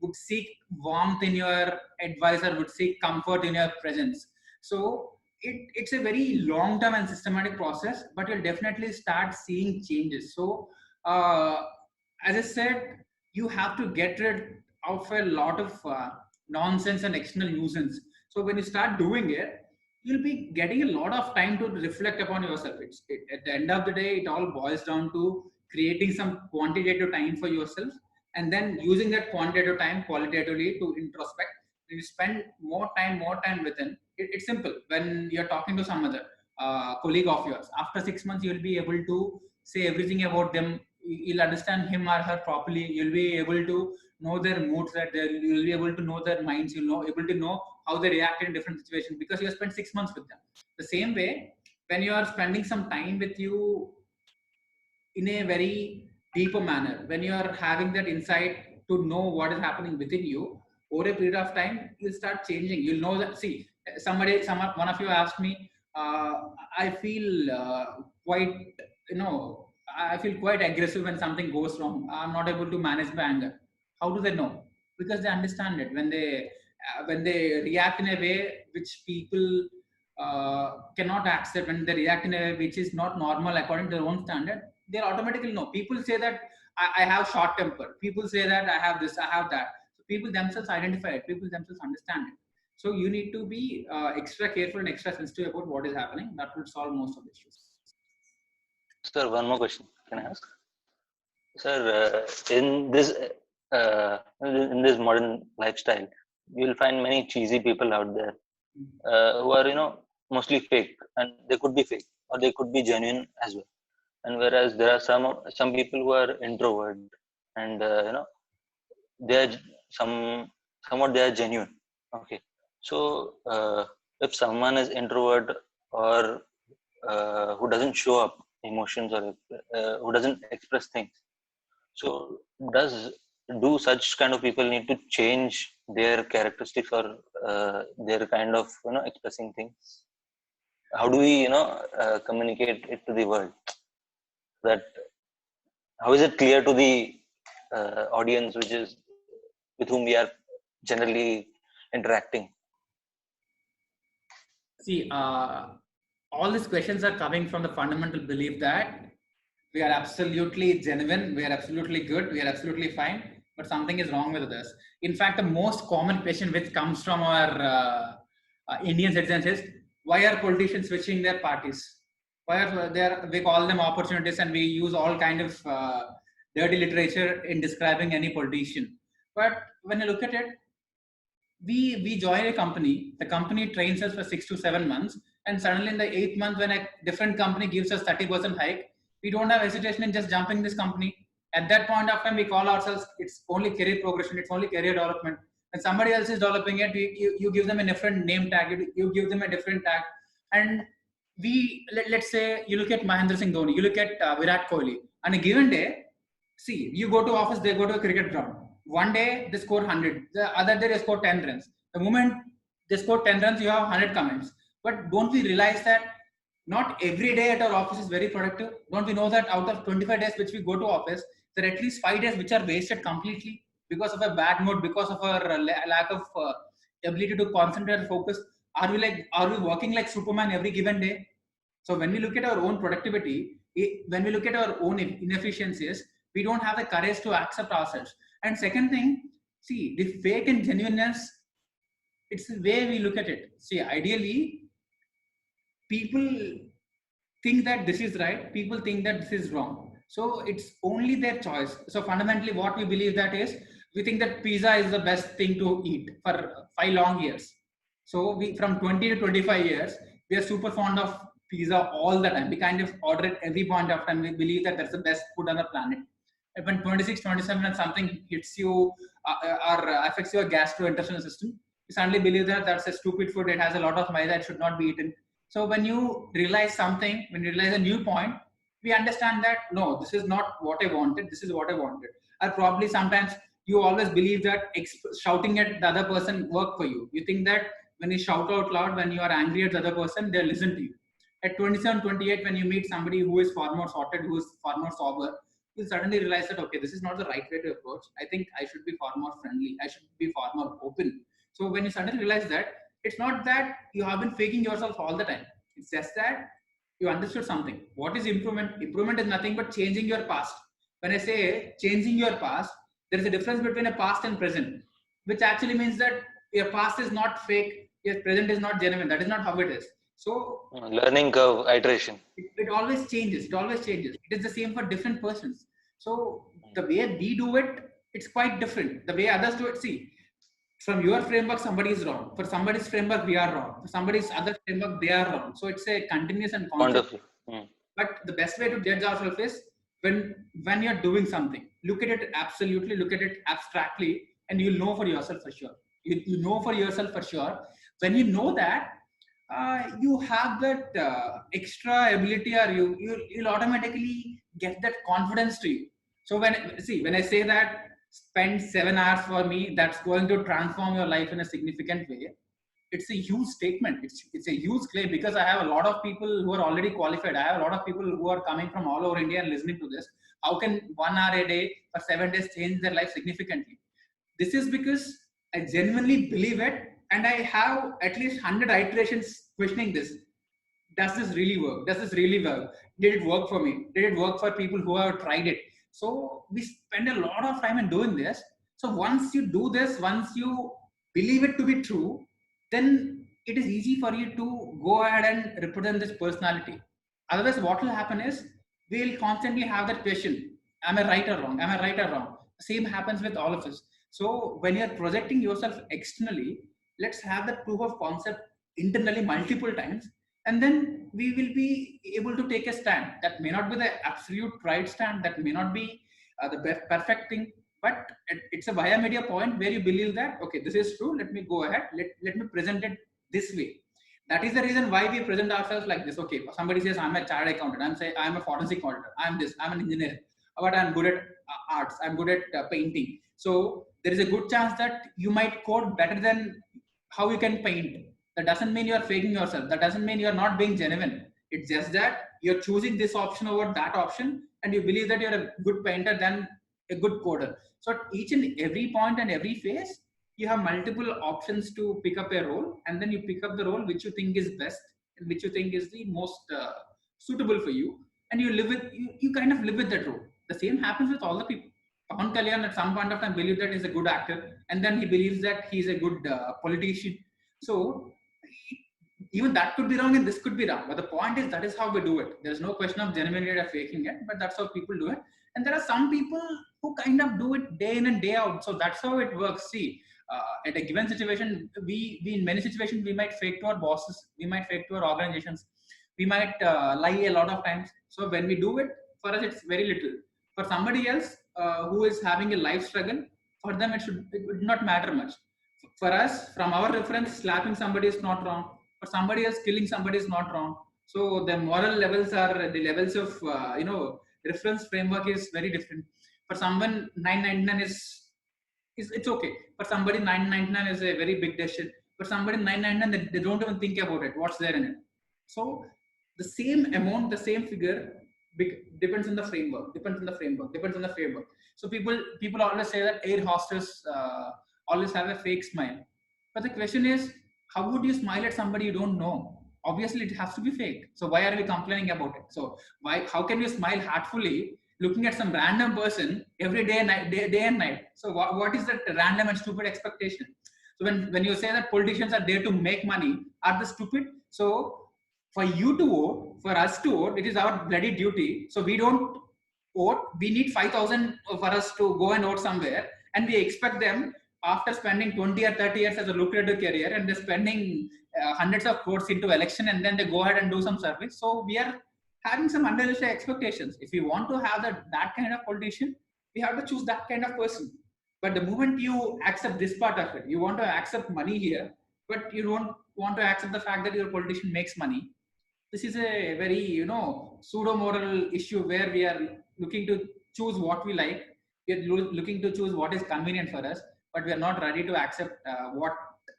would seek warmth in your advice, or would seek comfort in your presence. So it's a very long term and systematic process, but you'll definitely start seeing changes. So as I said, you have to get rid of a lot of nonsense and external nuisance. So when you start doing it, you'll be getting a lot of time to reflect upon yourself. At the end of the day, it all boils down to creating some quantitative time for yourself, and then using that quantitative time qualitatively to introspect. You spend more time within. It's simple. When you're talking to some other colleague of yours, after 6 months, you'll be able to say everything about them. You'll understand him or her properly. You'll be able to know their moods, that you'll be able to know their minds. Able to know how they react in different situations because you have spent 6 months with them. The same way, when you are spending some time with you in a very deeper manner, when you are having that insight to know what is happening within you, over a period of time, you'll start changing. You'll know that. See, one of you asked me, I feel quite, I feel quite aggressive when something goes wrong. I'm not able to manage my anger. How do they know? Because they understand it. When they react in a way which people cannot accept, when they react in a way which is not normal according to their own standard, they'll automatically know. People say that I have short temper. People say that I have this, I have that. So people themselves identify it. People themselves understand it. So you need to be extra careful and extra sensitive about what is happening. That will solve most of the issues. Sir, one more question. Can I ask? Sir, in this modern lifestyle, you'll find many cheesy people out there who are mostly fake, and they could be fake or they could be genuine as well. And whereas there are some people who are introvert, and they're some somewhat they are genuine. Okay. So if someone is introvert or who doesn't show up emotions or who doesn't express things, so do such kind of people need to change their characteristics or their kind of expressing things? How do we communicate it to the world, that how is it clear to the audience which is with whom we are generally interacting? See, all these questions are coming from the fundamental belief that we are absolutely genuine, we are absolutely good, we are absolutely fine, but something is wrong with us. In fact, the most common question which comes from our Indian citizens is, why are politicians switching their parties? Why are there? We call them opportunities, and we use all kind of dirty literature in describing any politician. But when you look at it, we join a company, the company trains us for 6 to 7 months, and suddenly in the 8th month when a different company gives us 30% hike, we don't have hesitation in just jumping this company. At that point of time we call ourselves, it's only career progression, it's only career development. When somebody else is developing it, you give them a different name tag, you give them a different tag. And let's say you look at Mahendra Singh Dhoni, you look at Virat Kohli. On a given day, see, you go to office, they go to a cricket ground. One day they score 100, the other day they score 10 runs. The moment they score 10 runs, you have 100 comments. But don't we realize that not every day at our office is very productive? Don't we know that out of 25 days which we go to office, there are at least 5 days which are wasted completely because of a bad mood, because of our lack of ability to concentrate and focus? Are we working like Superman every given day? So when we look at our own productivity, when we look at our own inefficiencies, we don't have the courage to accept ourselves. And second thing, see, the fake and genuineness, it's the way we look at it. See, ideally, people think that this is right, people think that this is wrong. So it's only their choice. So fundamentally, what we believe that is, we think that pizza is the best thing to eat for 5 long years. So we, from 20 to 25 years, we are super fond of pizza all the time. We kind of order it every point of time. We believe that that's the best food on the planet. And when 26, 27 and something hits you or affects your gastrointestinal system, you suddenly believe that that's a stupid food. It has a lot of maida. It should not be eaten. So when you realize something, when you realize a new point, we understand that no, this is not what I wanted. This is what I wanted. Or probably sometimes you always believe that shouting at the other person work for you. You think that when you shout out loud, when you are angry at the other person, they'll listen to you. At 27, 28, when you meet somebody who is far more sorted, who is far more sober, you suddenly realize that, okay, this is not the right way to approach. I think I should be far more friendly. I should be far more open. So when you suddenly realize that, it's not that you have been faking yourself all the time. It's just that you understood something. What is improvement? Improvement is nothing but changing your past. When I say changing your past, there is a difference between a past and present, which actually means that your past is not fake, your present is not genuine. That is not how it is. So Learning curve, iteration. it always changes. It always changes. It is the same for different persons. So the way we do it, it's quite different. The way others do it, see, from your framework, somebody is wrong. For somebody's framework, we are wrong. For somebody's other framework, they are wrong. So it's a continuous and constant. Wonderful. But the best way to judge ourselves is when you're doing something, look at it absolutely, look at it abstractly, and you'll know for yourself for sure. You know for yourself for sure. When you know that, you have that extra ability, or you'll automatically get that confidence to you. So when I say that spend 7 hours for me, that's going to transform your life in a significant way, it's a huge statement. It's a huge claim, because I have a lot of people who are already qualified. I have a lot of people who are coming from all over India and listening to this. How can 1 hour a day for 7 days change their life significantly? This is because I genuinely believe it, and I have at least 100 iterations questioning this. Does this really work? Does this really work? Did it work for me? Did it work for people who have tried it? So we spend a lot of time in doing this. So once you do this, once you believe it to be true, then it is easy for you to go ahead and represent this personality. Otherwise, what will happen is we'll constantly have that question: am I right or wrong? Am I right or wrong? Same happens with all of us. So when you're projecting yourself externally, let's have that proof of concept internally multiple times, and then we will be able to take a stand. That may not be the absolute right stand, that may not be the perfect thing, but it's a via media point where you believe that, okay, this is true, let me go ahead, let me present it this way. That is the reason why we present ourselves like this. Okay, somebody says I'm a chartered accountant, I'm saying I'm a forensic auditor, I'm this, I'm an engineer, but I'm good at arts, I'm good at painting. So there is a good chance that you might code better than how you can paint. That doesn't mean you're faking yourself. That doesn't mean you're not being genuine. It's just that you're choosing this option over that option, and you believe that you're a good painter than a good coder. So at each and every point and every phase, you have multiple options to pick up a role, and then you pick up the role which you think is best and which you think is the most suitable for you, and you live with you kind of live with that role. The same happens with all the people. Pawan Kalyan at some point of time believed that he's a good actor, and then he believes that he's a good politician. So even that could be wrong and this could be wrong. But the point is that is how we do it. There's no question of genuinity or faking it, but that's how people do it. And there are some people who kind of do it day in and day out. So that's how it works. See, at a given situation, we in many situations we might fake to our bosses, we might fake to our organizations, we might lie a lot of times. So when we do it, for us it's very little. For somebody else who is having a life struggle, for them it would not matter much. For us, from our reference, slapping somebody is not wrong. For somebody else, killing somebody is not wrong. So the moral levels are the levels of reference framework is very different. For someone, 999 is it's okay. For somebody, 999 is a very big decision. For somebody, 999 they don't even think about it. What's there in it? So the same amount, the same figure depends on the framework. Depends on the framework. Depends on the framework. So people always say that air hostess always have a fake smile. But the question is, how would you smile at somebody you don't know? Obviously, it has to be fake. So why are we complaining about it? So why? How can you smile heartfully looking at some random person every day and night, day and night? So what is that random and stupid expectation? So when you say that politicians are there to make money, are they stupid? So for you to vote, for us to vote, it is our bloody duty. So we don't vote. We need 5,000 for us to go and vote somewhere, and we expect them after spending 20 or 30 years as a lucrative career, and they're spending hundreds of crores into election, and then they go ahead and do some service. So we are having some unrealistic expectations. If we want to have that kind of politician, we have to choose that kind of person. But the moment you accept this part of it, you want to accept money here, but you don't want to accept the fact that your politician makes money. This is a very pseudo moral issue where we are looking to choose what we like. We are looking to choose what is convenient for us, but we are not ready to accept what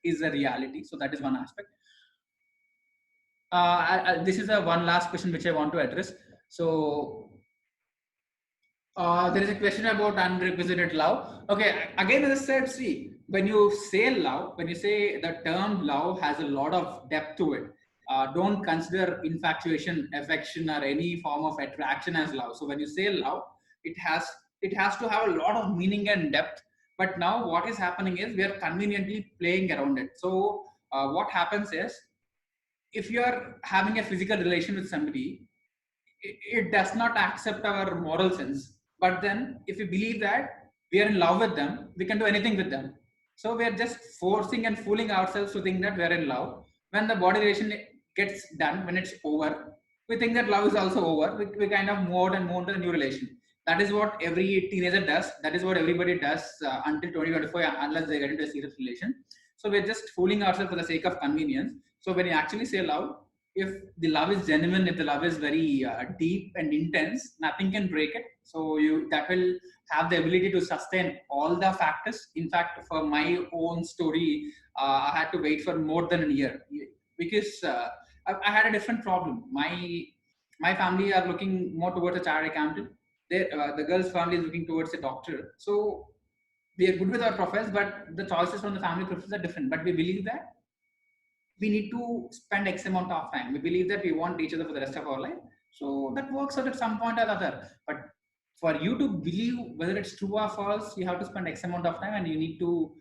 is the reality. So that is one aspect. This is one last question which I want to address. So there is a question about unrequited love. Okay, again, as I said, see, when you say love, when you say the term love has a lot of depth to it, don't consider infatuation, affection, or any form of attraction as love. So when you say love, it has to have a lot of meaning and depth. But now what is happening is we are conveniently playing around it. So what happens is, if you are having a physical relation with somebody, it does not accept our moral sense. But then if we believe that we are in love with them, we can do anything with them. So we are just forcing and fooling ourselves to think that we are in love. When the body relation gets done, when it's over, we think that love is also over. We kind of move on and move on to a new relation. That is what every teenager does. That is what everybody does until 2025, unless they get into a serious relation. So we're just fooling ourselves for the sake of convenience. So when you actually say love, if the love is genuine, if the love is very deep and intense, nothing can break it. So that will have the ability to sustain all the factors. In fact, for my own story, I had to wait for more than a year because I had a different problem. My family are looking more towards a chartered accountant. The girl's family is looking towards a doctor. So we are good with our profiles, but the choices from the family profiles are different. But we believe that we need to spend X amount of time. We believe that we want each other for the rest of our life. So that works out at some point or other. But for you to believe whether it's true or false, you have to spend X amount of time and you need to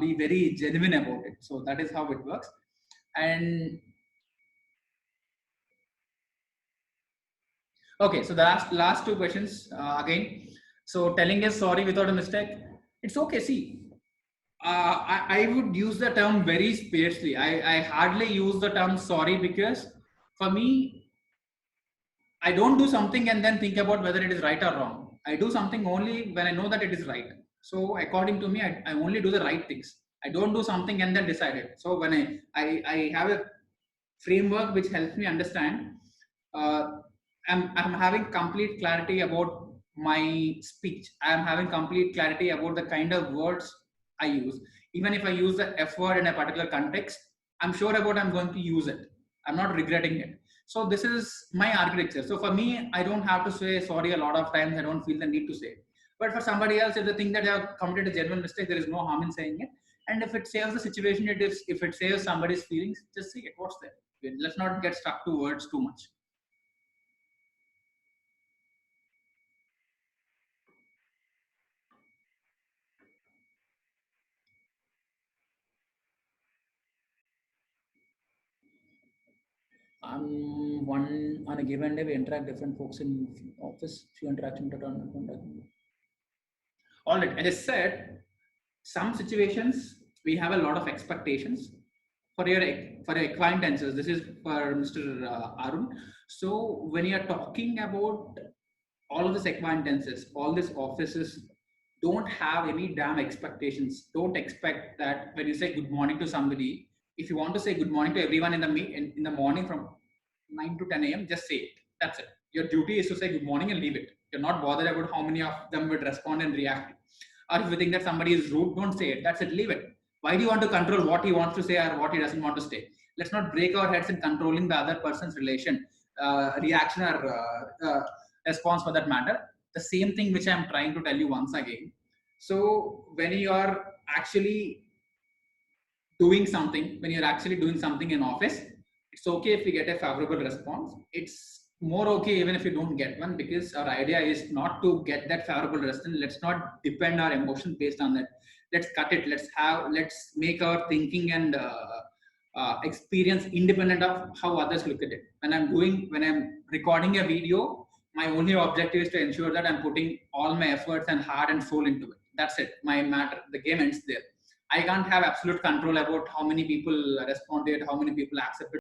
be very genuine about it. So that is how it works. And okay, so the last two questions again. So telling us sorry without a mistake, it's okay. See, I would use the term very sparsely. I hardly use the term sorry because for me, I don't do something and then think about whether it is right or wrong. I do something only when I know that it is right. So according to me, I only do the right things. I don't do something and then decide it. So when I have a framework which helps me understand, uh, I'm having complete clarity about my speech. I'm having complete clarity about the kind of words I use. Even if I use the F word in a particular context, I'm sure about I'm going to use it. I'm not regretting it. So this is my architecture. So for me, I don't have to say sorry a lot of times. I don't feel the need to say it. But for somebody else, if they think that they have committed a genuine mistake, there is no harm in saying it. And if it saves the situation, it is. If it saves somebody's feelings, just say it. What's there? Let's not get stuck to words too much. One on a given day, we interact different folks in office. Few interaction to turn. All right. As I said, some situations we have a lot of expectations for your acquaintances. This is for Mr. Arun. So when you are talking about all of these acquaintances, all these offices don't have any damn expectations. Don't expect that when you say good morning to somebody, if you want to say good morning to everyone in the morning from 9 to 10 a.m., just say it. That's it. Your duty is to say good morning and leave it. You're not bothered about how many of them would respond and react. Or if you think that somebody is rude, don't say it. That's it. Leave it. Why do you want to control what he wants to say or what he doesn't want to say? Let's not break our heads in controlling the other person's reaction or response for that matter. The same thing which I'm trying to tell you once again. So when you are actually when you're actually doing something in office, it's okay if you get a favorable response. It's more okay even if you don't get one, because our idea is not to get that favorable response. Let's not depend our emotion based on that. Let's cut it. Let's make our thinking and experience independent of how others look at it. When I'm recording a video, my only objective is to ensure that I'm putting all my efforts and heart and soul into it. That's it. The game ends there. I can't have absolute control about how many people respond to it, how many people accept it.